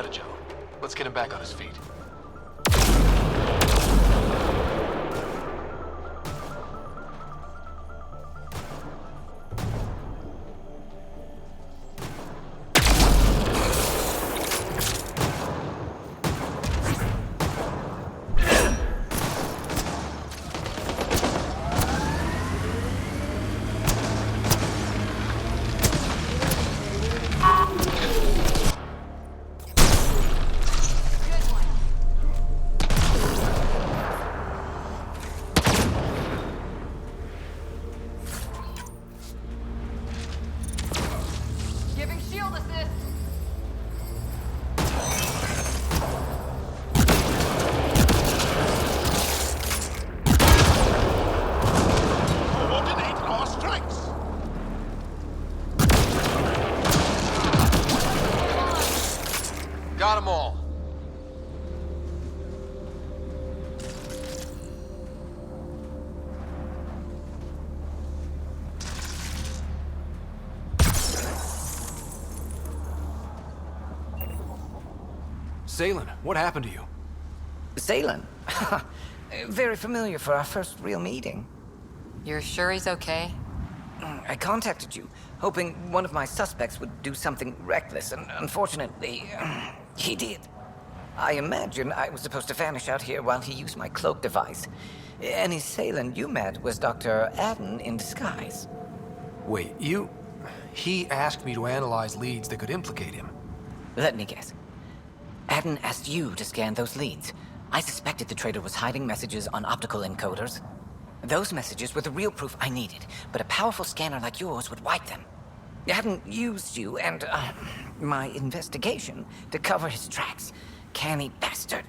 got it, Joe. Let's get him back on his feet. Giving shield assist. Coordinate our strikes! Got them all. Salen, what happened to you? Salen? Very familiar for our first real meeting. You're sure he's okay? I contacted you, hoping one of my suspects would do something reckless, and unfortunately, he did. I imagine I was supposed to vanish out here while he used my cloak device. Any Salen you met was Dr. Adden in disguise. Wait, he asked me to analyze leads that could implicate him. Let me guess. Adden asked you to scan those leads. I suspected the traitor was hiding messages on optical encoders. Those messages were the real proof I needed, but a powerful scanner like yours would wipe them. Adden used you and, my investigation to cover his tracks. Canny bastard.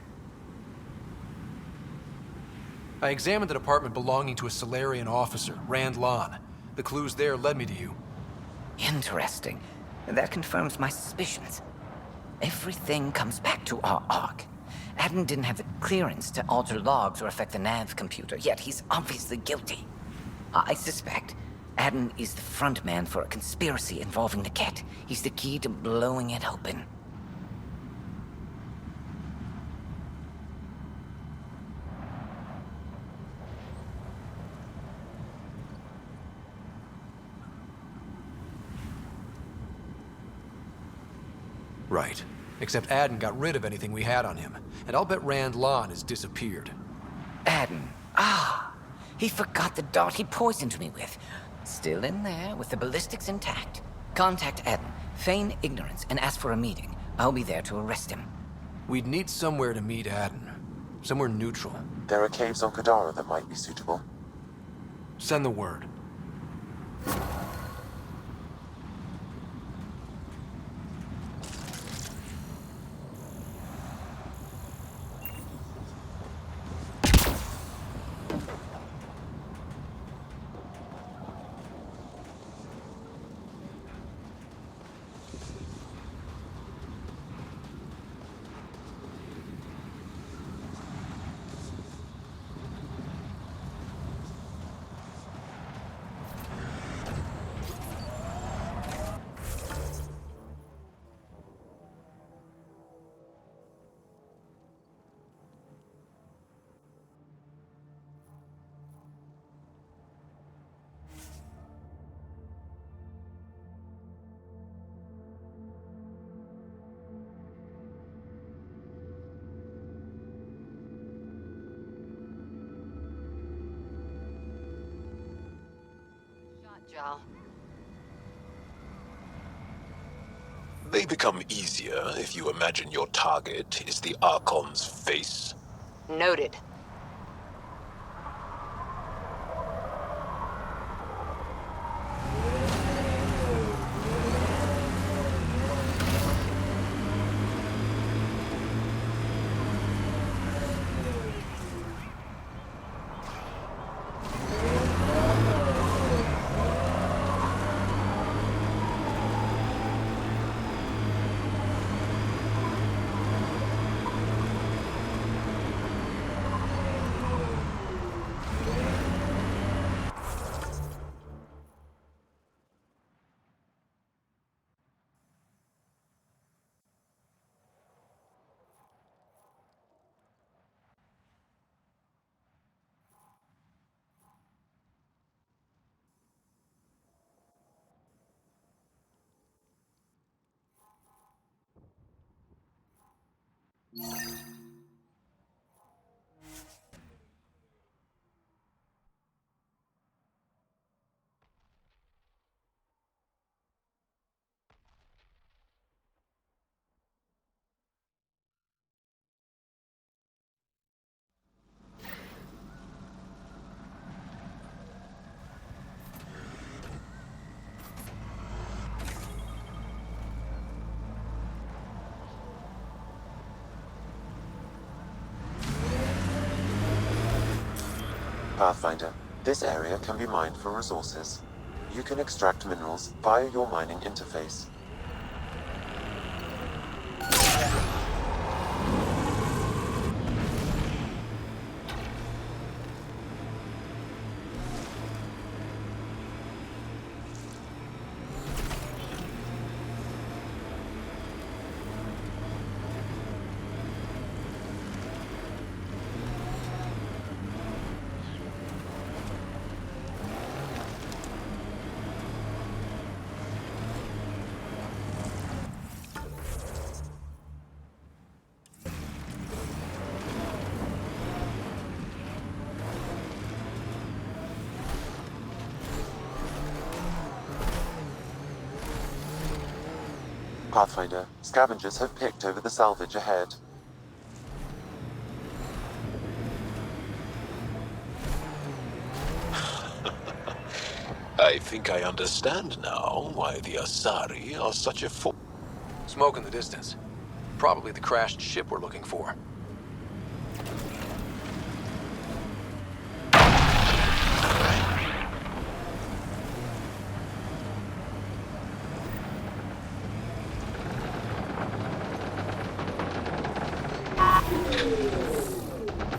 I examined an apartment belonging to a Solarian officer, Rand Lon. The clues there led me to you. Interesting. That confirms my suspicions. Everything comes back to our Ark. Adden didn't have the clearance to alter logs or affect the nav computer, yet he's obviously guilty. I suspect Adden is the front man for a conspiracy involving the Ket. He's the key to blowing it open. Right. Except Adden got rid of anything we had on him. And I'll bet Rand Lon has disappeared. Adden. Ah, he forgot the dart he poisoned me with. Still in there with the ballistics intact. Contact Adden, feign ignorance, and ask for a meeting. I'll be there to arrest him. We'd need somewhere to meet Adden. Somewhere neutral. There are caves on Kadara that might be suitable. Send the word. Jal. They become easier if you imagine your target is the Archon's face. Noted. Pathfinder, this area can be mined for resources. You can extract minerals via your mining interface. Pathfinder, scavengers have picked over the salvage ahead. I think I understand now why the Asari are such a Smoke in the distance. Probably the crashed ship we're looking for.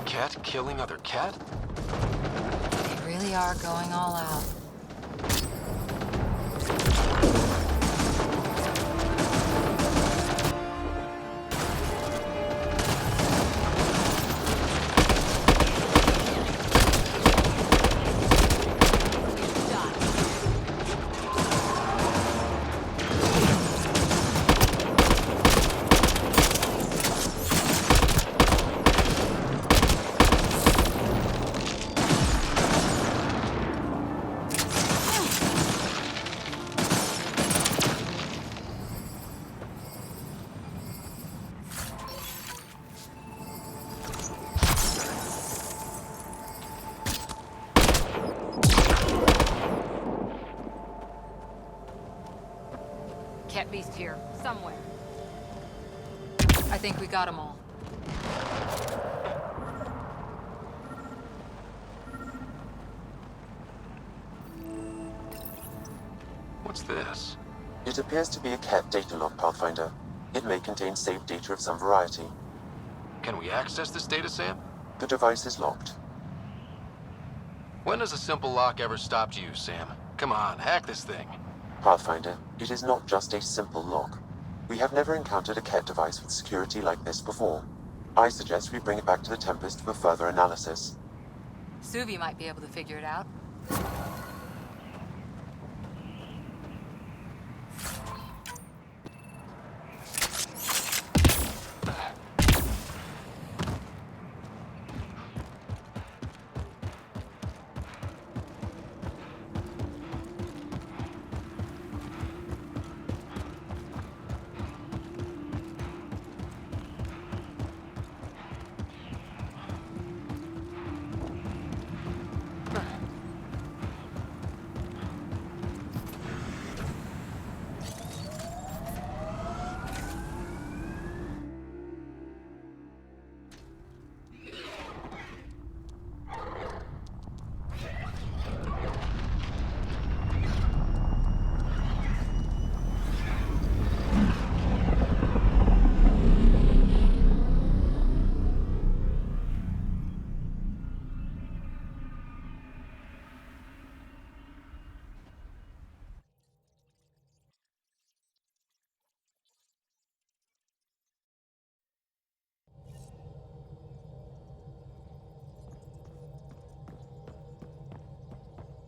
Cat killing other cat? They really are going all out. Cat beast here, somewhere. I think we got them all. What's this? It appears to be a cat data log, Pathfinder. It may contain saved data of some variety. Can we access this data, Sam? The device is locked. When has a simple lock ever stopped you, Sam? Come on, hack this thing. Pathfinder, it is not just a simple lock. We have never encountered a cat device with security like this before. I suggest we bring it back to the Tempest for further analysis. Suvi might be able to figure it out.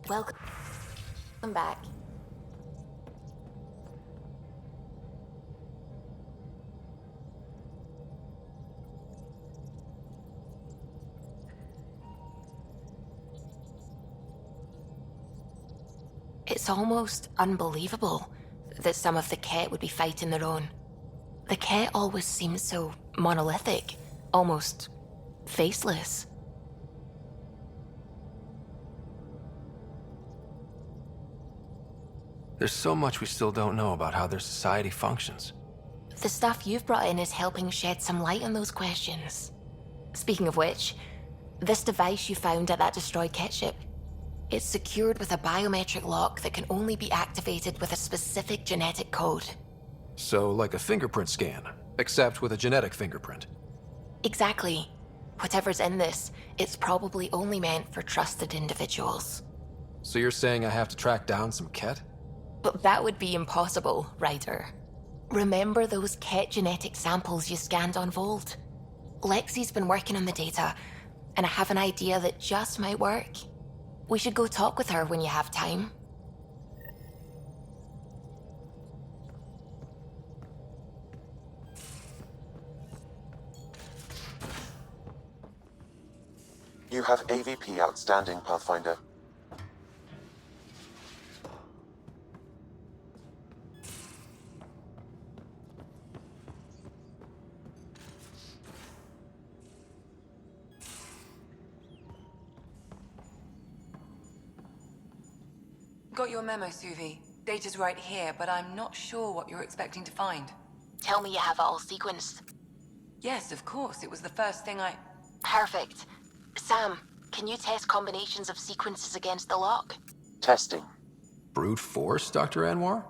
Welcome back. It's almost unbelievable that some of the Ket would be fighting their own. The Ket always seems so monolithic, almost faceless. There's so much we still don't know about how their society functions. The stuff you've brought in is helping shed some light on those questions. Speaking of which, This device you found at that destroyed Ket ship. It's secured with a biometric lock that can only be activated with a specific genetic code. So, like a fingerprint scan, except with a genetic fingerprint. Exactly. Whatever's in this, it's probably only meant for trusted individuals. So you're saying I have to track down some Ket? But that would be impossible, Ryder. Remember those Ket genetic samples you scanned on Vold? Lexi's been working on the data, and I have an idea that just might work. We should go talk with her when you have time. You have AVP outstanding, Pathfinder. Got your memo, Suvi. Data's right here, but I'm not sure what you're expecting to find. Tell me you have it all sequenced. Yes, of course. It was the first thing I... Perfect. Sam, can you test combinations of sequences against the lock? Testing. Brute force, Dr. Anwar?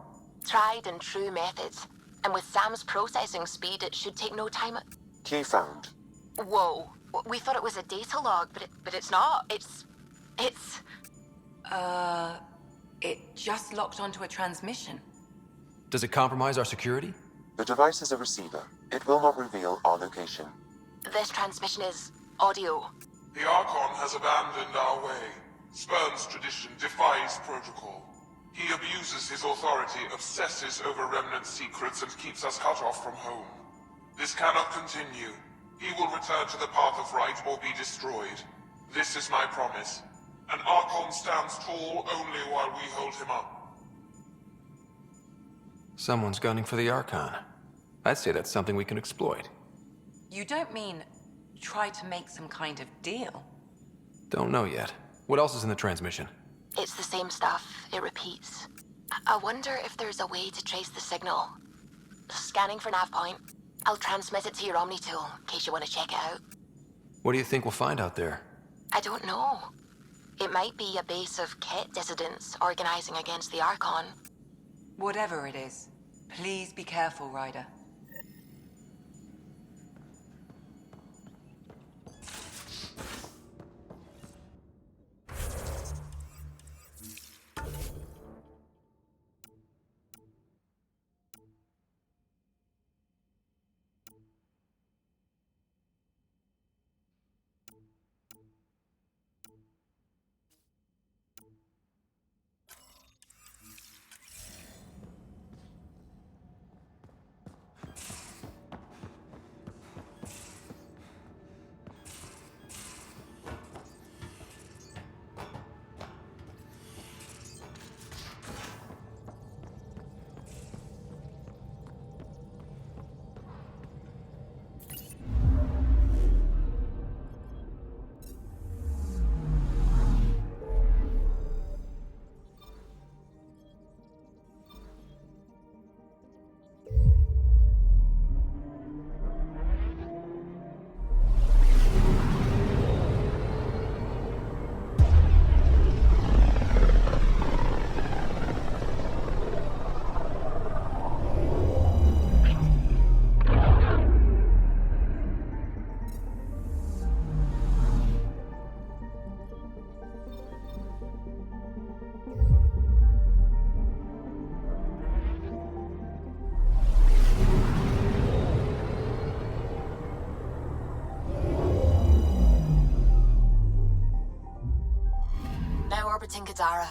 Tried and true methods. And with Sam's processing speed, it should take no time. Key found. Whoa. We thought it was a data log, but it's not. It's... It just locked onto a transmission. Does it compromise our security? The device is a receiver. It will not reveal our location. This transmission is audio. The Archon has abandoned our way, spurns tradition, defies protocol. He abuses his authority, obsesses over Remnant secrets, and keeps us cut off from home. This cannot continue. He will return to the path of right or be destroyed. This is my promise. An Archon stands tall only while we hold him up. Someone's gunning for the Archon. I'd say that's something we can exploit. You don't mean try to make some kind of deal? Don't know yet. What else is in the transmission? It's the same stuff. It repeats. I wonder if there's a way to trace the signal. Scanning for nav point. I'll transmit it to your Omni tool, in case you want to check it out. What do you think we'll find out there? I don't know. It might be a base of Ket dissidents organizing against the Archon. Whatever it is, please be careful, Ryder. Orbiting Gadara.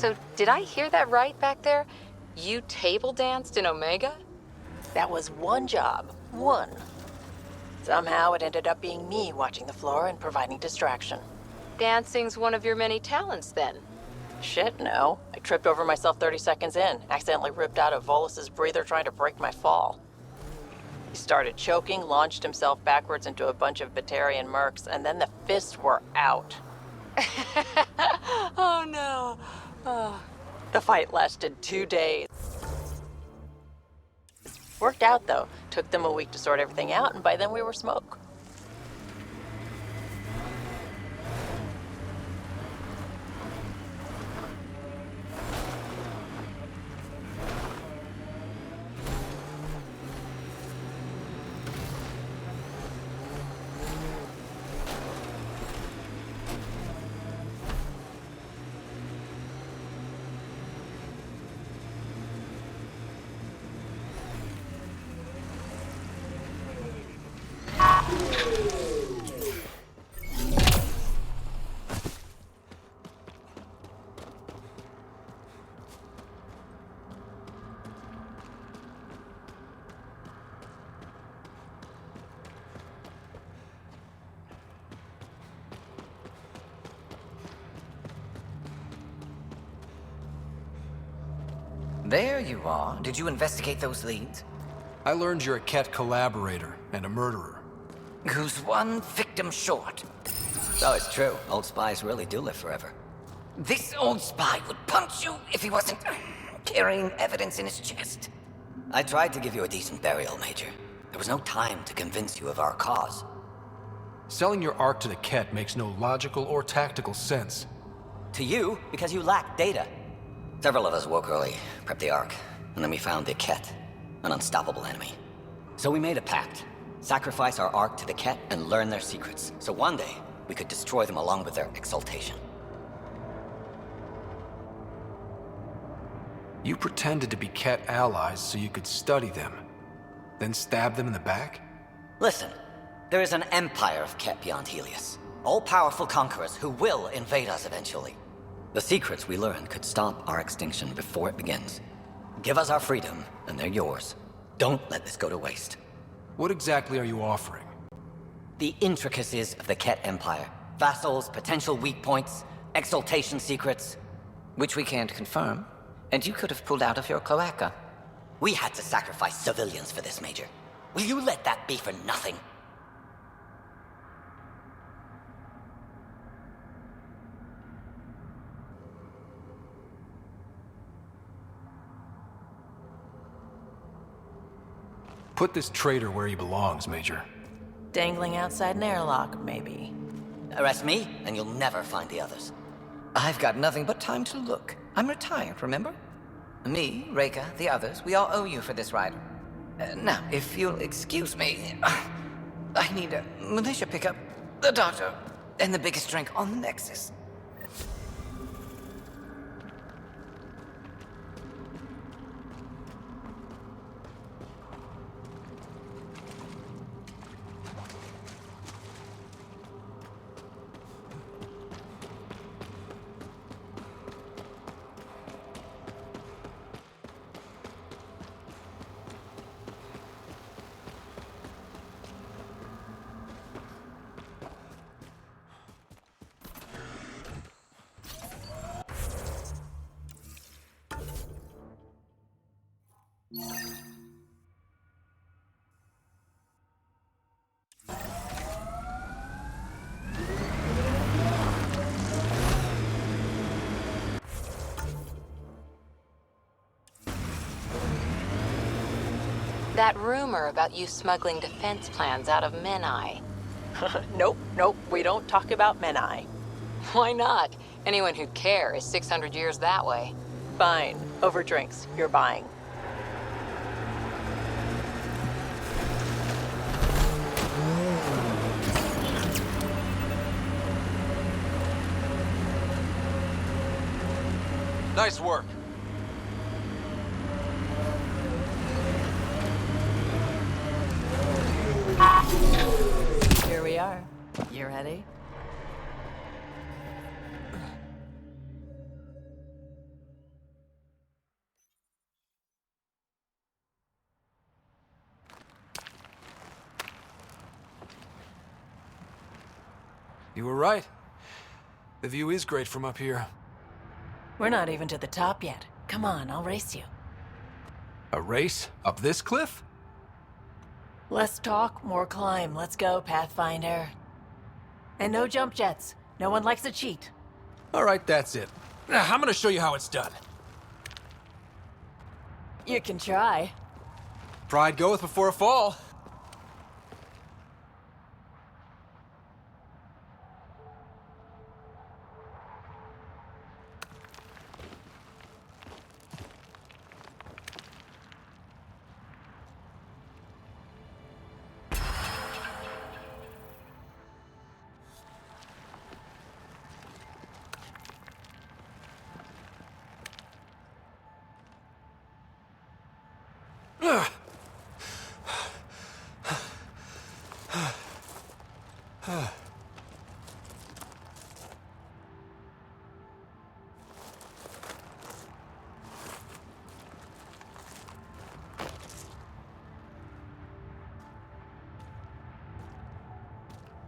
So, did I hear that right back there? You table danced in Omega? That was one job. One. Somehow it ended up being me watching the floor and providing distraction. Dancing's one of your many talents, then. Shit, no. I tripped over myself 30 seconds in, accidentally ripped out of Volus's breather trying to break my fall. He started choking, launched himself backwards into a bunch of Batarian mercs, and then the fists were out. Oh no. Oh. The fight lasted 2 days. Worked out, though. Took them a week to sort everything out, and by then we were smoke. There you are. Did you investigate those leads? I learned you're a Ket collaborator and a murderer. Who's one victim short? Oh, it's true. Old spies really do live forever. This old spy would punch you if he wasn't carrying evidence in his chest. I tried to give you a decent burial, Major. There was no time to convince you of our cause. Selling your Ark to the Ket makes no logical or tactical sense. To you, because you lack data. Several of us woke early, prepped the Ark, and then we found the Ket, an unstoppable enemy. So we made a pact. Sacrifice our Ark to the Ket and learn their secrets, so one day we could destroy them along with their exaltation. You pretended to be Ket allies so you could study them, then stab them in the back? Listen, there is an empire of Ket beyond Helios. All-powerful conquerors who will invade us eventually. The secrets we learned could stop our extinction before it begins. Give us our freedom, and they're yours. Don't let this go to waste. What exactly are you offering? The intricacies of the Ket Empire. Vassals, potential weak points, exaltation secrets. Which we can't confirm. And you could have pulled out of your cloaca. We had to sacrifice civilians for this, Major. Will you let that be for nothing? Put this traitor where he belongs, Major. Dangling outside an airlock, maybe. Arrest me, and you'll never find the others. I've got nothing but time to look. I'm retired, remember? Me, Reika, the others, we all owe you for this ride. Now, if you'll excuse me, I need a militia pickup, the doctor, and the biggest drink on the Nexus. That rumor about you smuggling defense plans out of Menai. Nope, we don't talk about Menai. Why not? Anyone who'd care is 600 years that way. Fine. Over drinks. You're buying. Nice work. Here we are. You ready? You were right. The view is great from up here. We're not even to the top yet. Come on, I'll race you. A race? Up this cliff? Less talk, more climb. Let's go, Pathfinder. And no jump jets. No one likes a cheat. All right, that's it. I'm gonna show you how it's done. You can try. Pride goeth before a fall.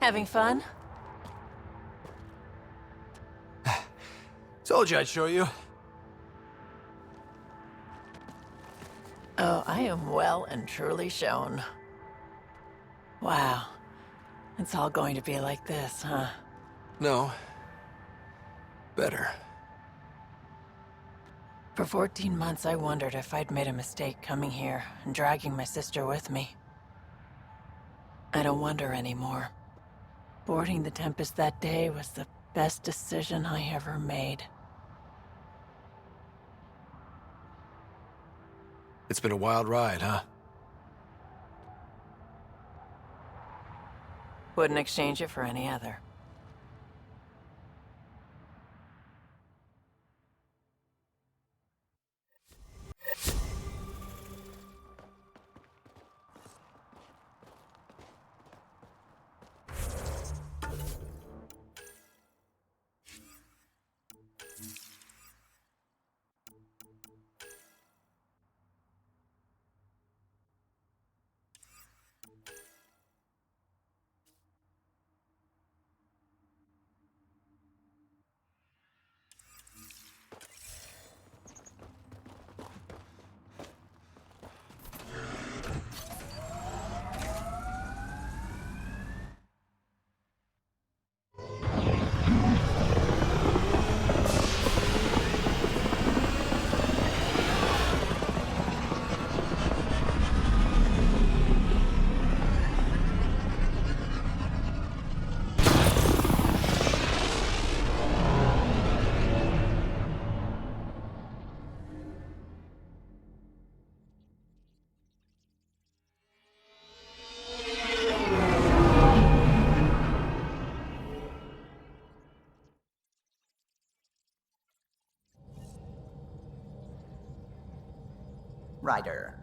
Having fun? Told you I'd show you. Oh, I am well and truly shown. Wow. It's all going to be like this, huh? No. Better. For 14 months, I wondered if I'd made a mistake coming here and dragging my sister with me. I don't wonder anymore. Boarding the Tempest that day was the best decision I ever made. It's been a wild ride, huh? Wouldn't exchange it for any other. Ryder.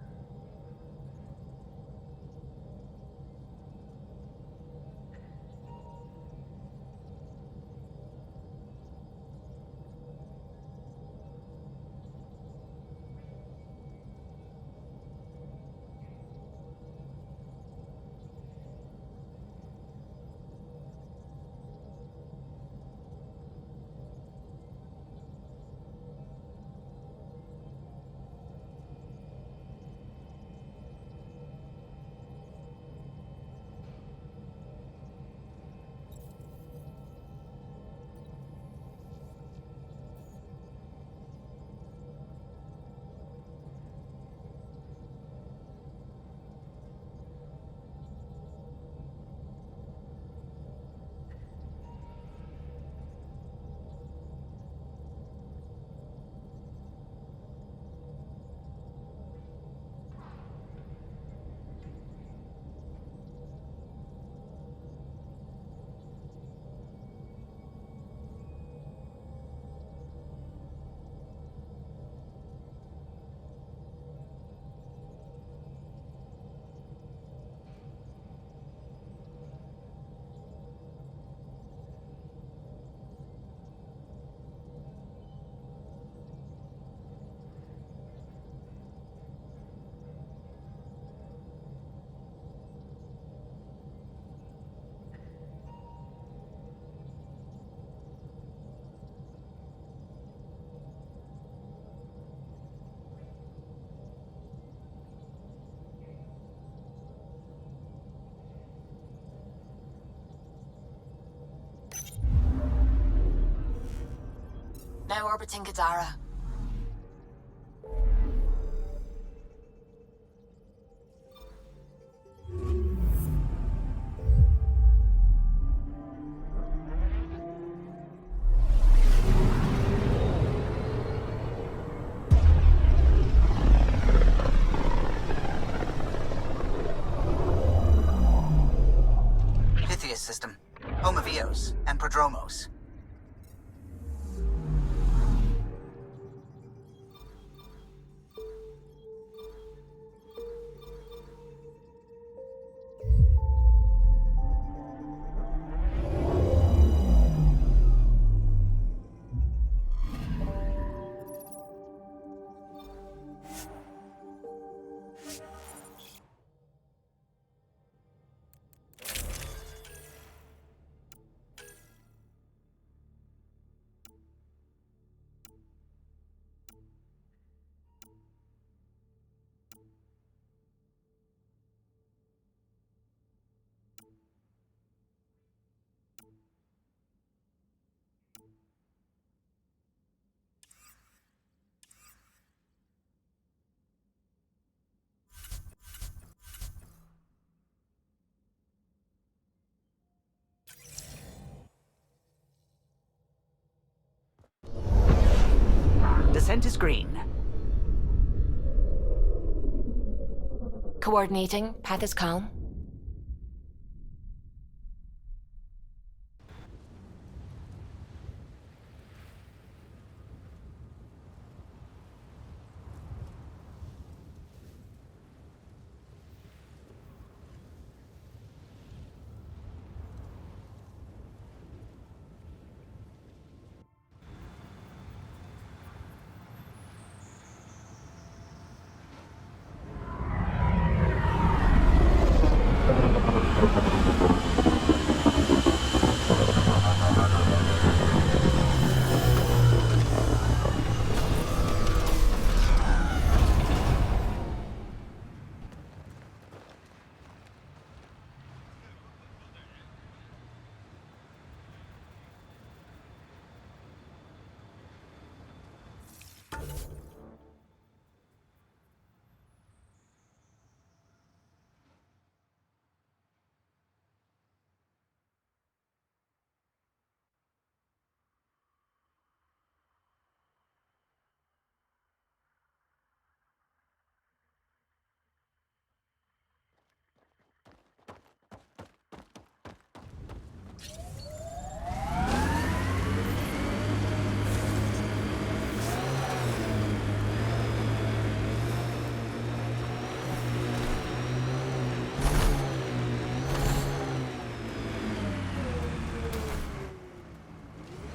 Now orbiting Gadara. Pythias system. Home of Eos and Prodromos. Descent is green. Coordinating. Path is calm.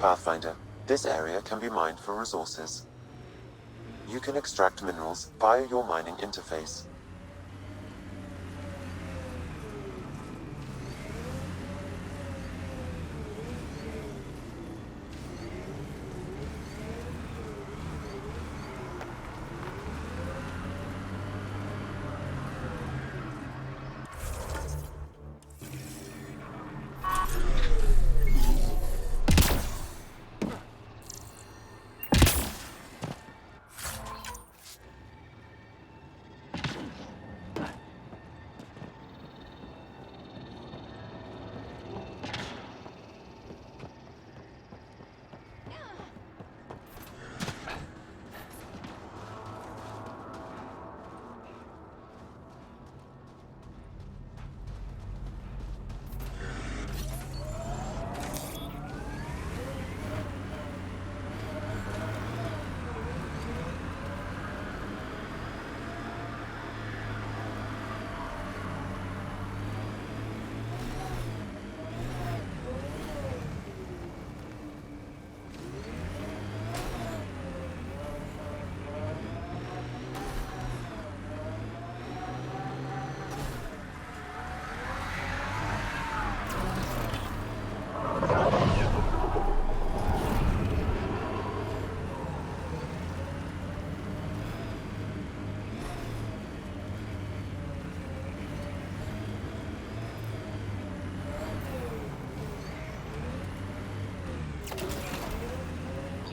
Pathfinder, this area can be mined for resources. You can extract minerals via your mining interface.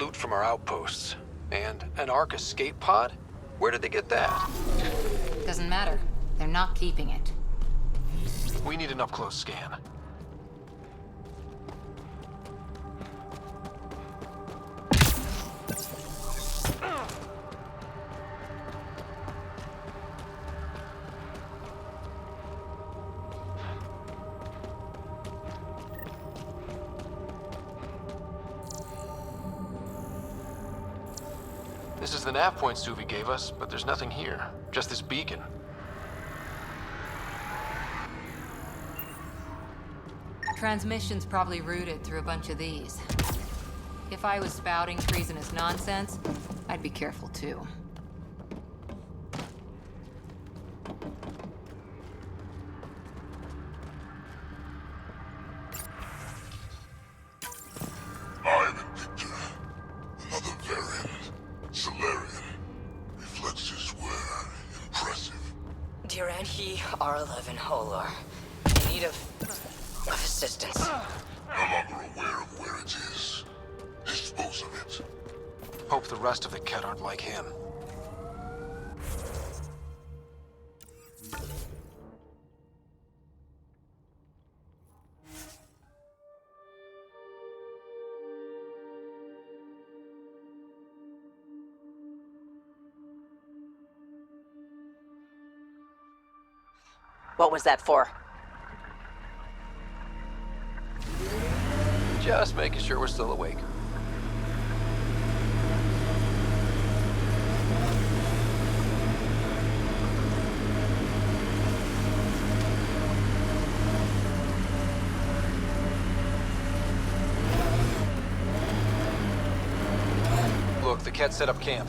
loot from our outposts. And an Ark escape pod? Where did they get that? Doesn't matter. They're not keeping it. We need an up-close scan. This is the nav point Suvi gave us, but there's nothing here. Just this beacon. Transmission's probably routed through a bunch of these. If I was spouting treasonous nonsense, I'd be careful too. I'm Victor. Another variant. Solarian. Reflexes were impressive. Duran, he R11 Holor. In need of assistance. No longer aware of where it is. Dispose of it. Hope the rest of the Ket aren't like him. What was that for? Just making sure we're still awake. Look, the Ket set up camp.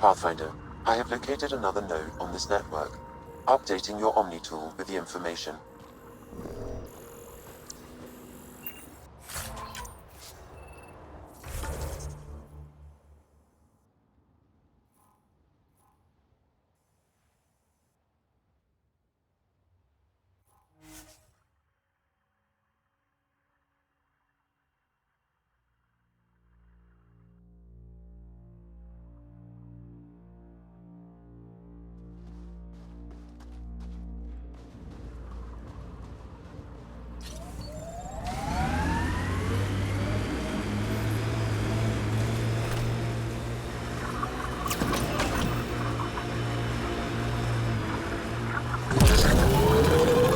Pathfinder, I have located another node on this network. Updating your Omni tool with the information.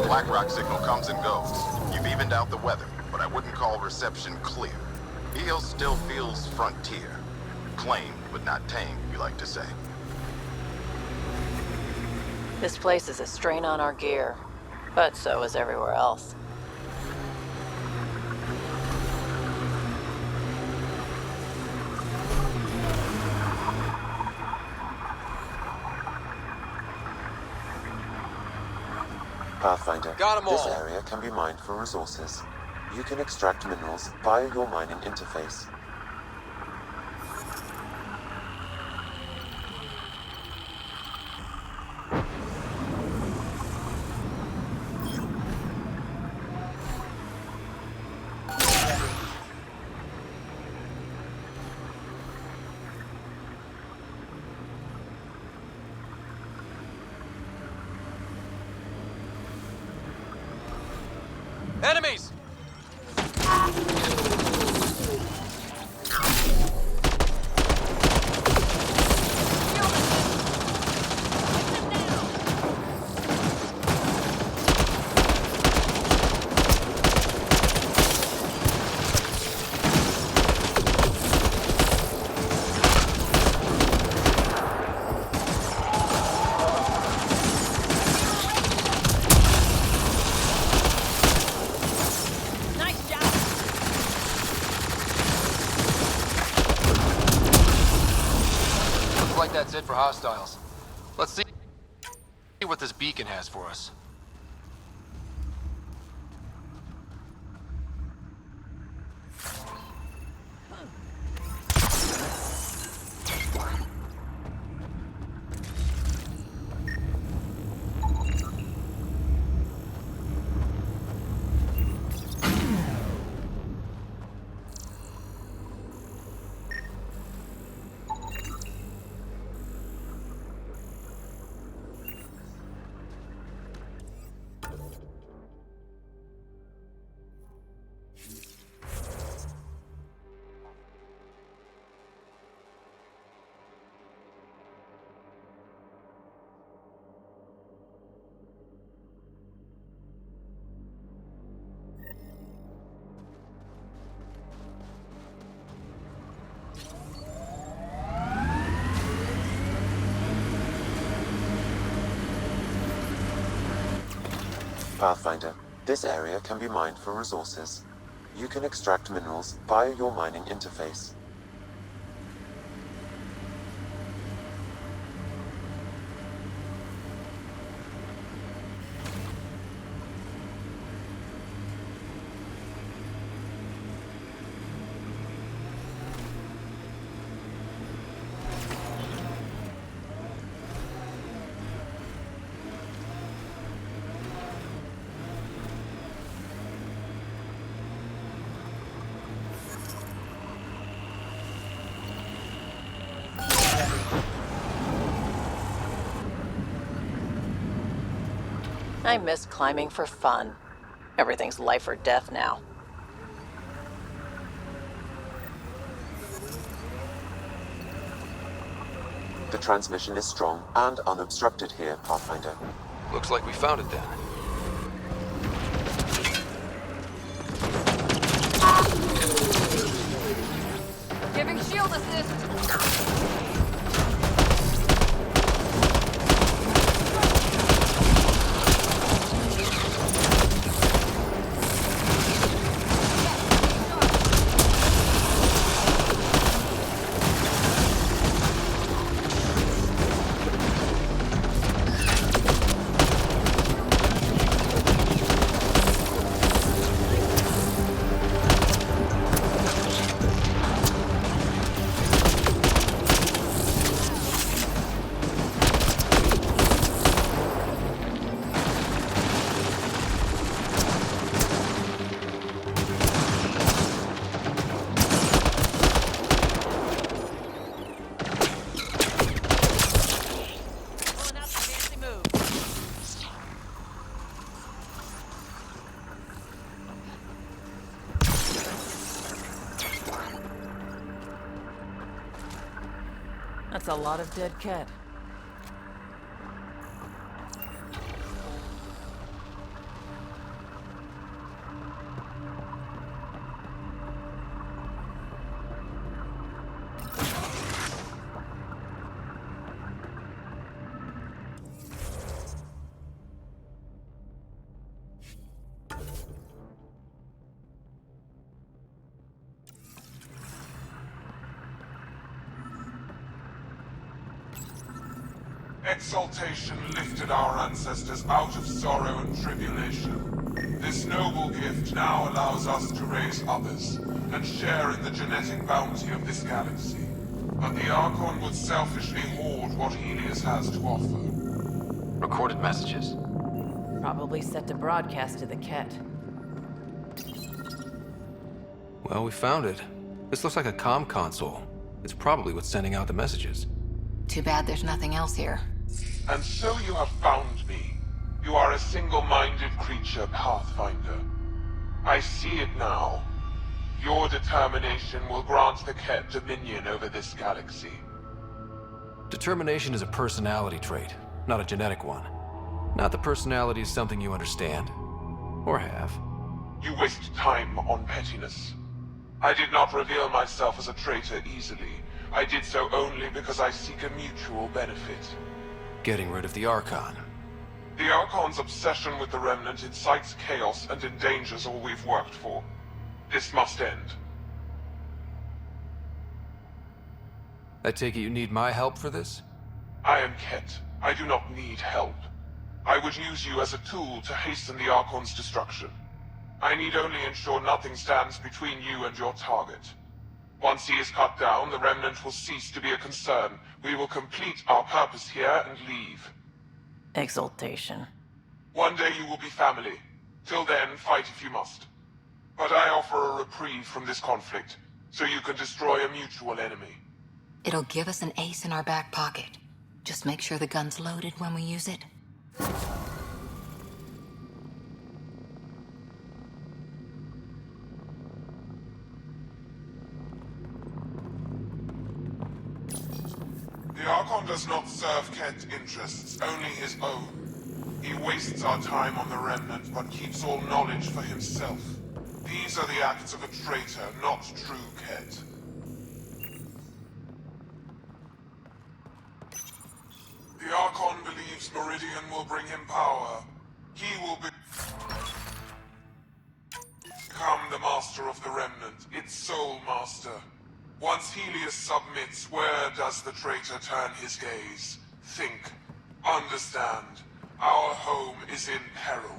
BlackRock signal comes and goes. You've evened out the weather, but I wouldn't call reception clear. EO still feels frontier. Claimed, but not tamed, you like to say. This place is a strain on our gear, but so is everywhere else. Pathfinder, Got 'em this all. area can be mined for resources. You can extract minerals via your mining interface. Enemies! Looks like that's it for hostiles. Let's see what this beacon has for us. Pathfinder, this area can be mined for resources. You can extract minerals via your mining interface. I miss climbing for fun. Everything's life or death now. The transmission is strong and unobstructed here, Pathfinder. Looks like we found it then. Giving shield assist. That's a lot of dead cat. Exaltation lifted our ancestors out of sorrow and tribulation. This noble gift now allows us to raise others and share in the genetic bounty of this galaxy. But the Archon would selfishly hoard what Helios has to offer. Recorded messages. Probably set to broadcast to the Ket. Well, we found it. This looks like a comm console. It's probably what's sending out the messages. Too bad there's nothing else here. And so you have found me. You are a single-minded creature, Pathfinder. I see it now. Your determination will grant the Ket dominion over this galaxy. Determination is a personality trait, not a genetic one. Not that personality is something you understand. Or have. You waste time on pettiness. I did not reveal myself as a traitor easily. I did so only because I seek a mutual benefit. Getting rid of the Archon. The Archon's obsession with the Remnant incites chaos and endangers all we've worked for. This must end. I take it you need my help for this? I am Ket. I do not need help. I would use you as a tool to hasten the Archon's destruction. I need only ensure nothing stands between you and your target. Once he is cut down, the Remnant will cease to be a concern. We will complete our purpose here and leave. Exaltation. One day you will be family. Till then, fight if you must. But I offer a reprieve from this conflict, so you can destroy a mutual enemy. It'll give us an ace in our back pocket. Just make sure the gun's loaded when we use it. The Archon does not serve Ket interests, only his own. He wastes our time on the Remnant, but keeps all knowledge for himself. These are the acts of a traitor, not true Ket. The Archon believes Meridian will bring him power. He will become the master of the Remnant, its sole master. Once Helios submits, where does the traitor turn his gaze? Think. Understand. Our home is in peril.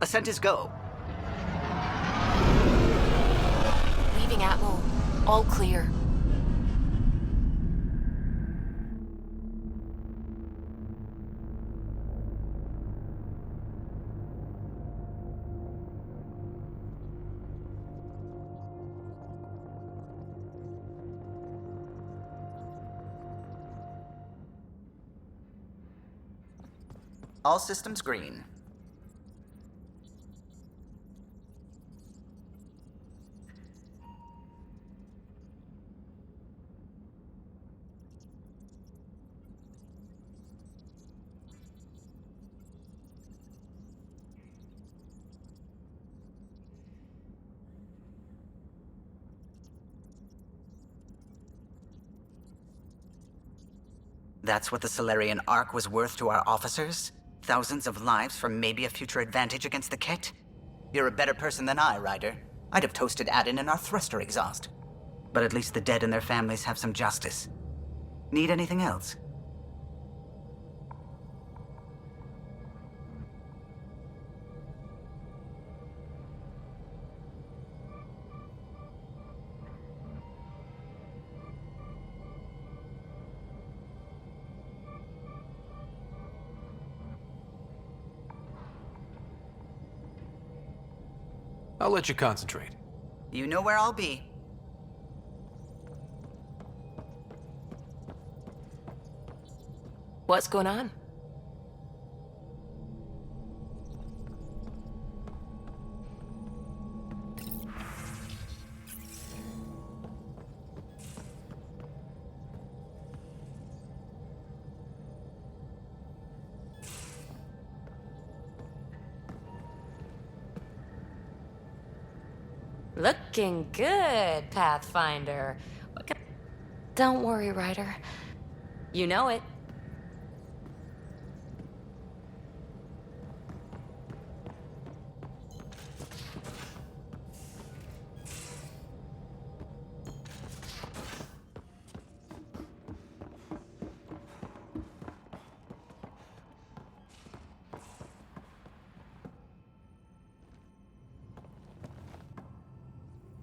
Ascent is go. Leaving Atmo. All clear. All systems green. That's what the Solarian Ark was worth to our officers? Thousands of lives for maybe a future advantage against the Ket? You're a better person than I, Ryder. I'd have toasted Adin in our thruster exhaust. But at least the dead and their families have some justice. Need anything else? I'll let you concentrate. You know where I'll be. What's going on? Looking good, Pathfinder. Don't worry, Ryder. You know it.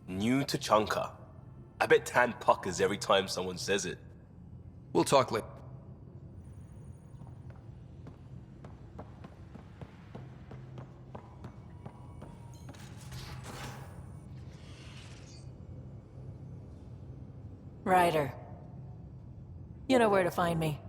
New to Chunka. I bet Tan puckers every time someone says it. We'll talk later. Ryder. You know where to find me.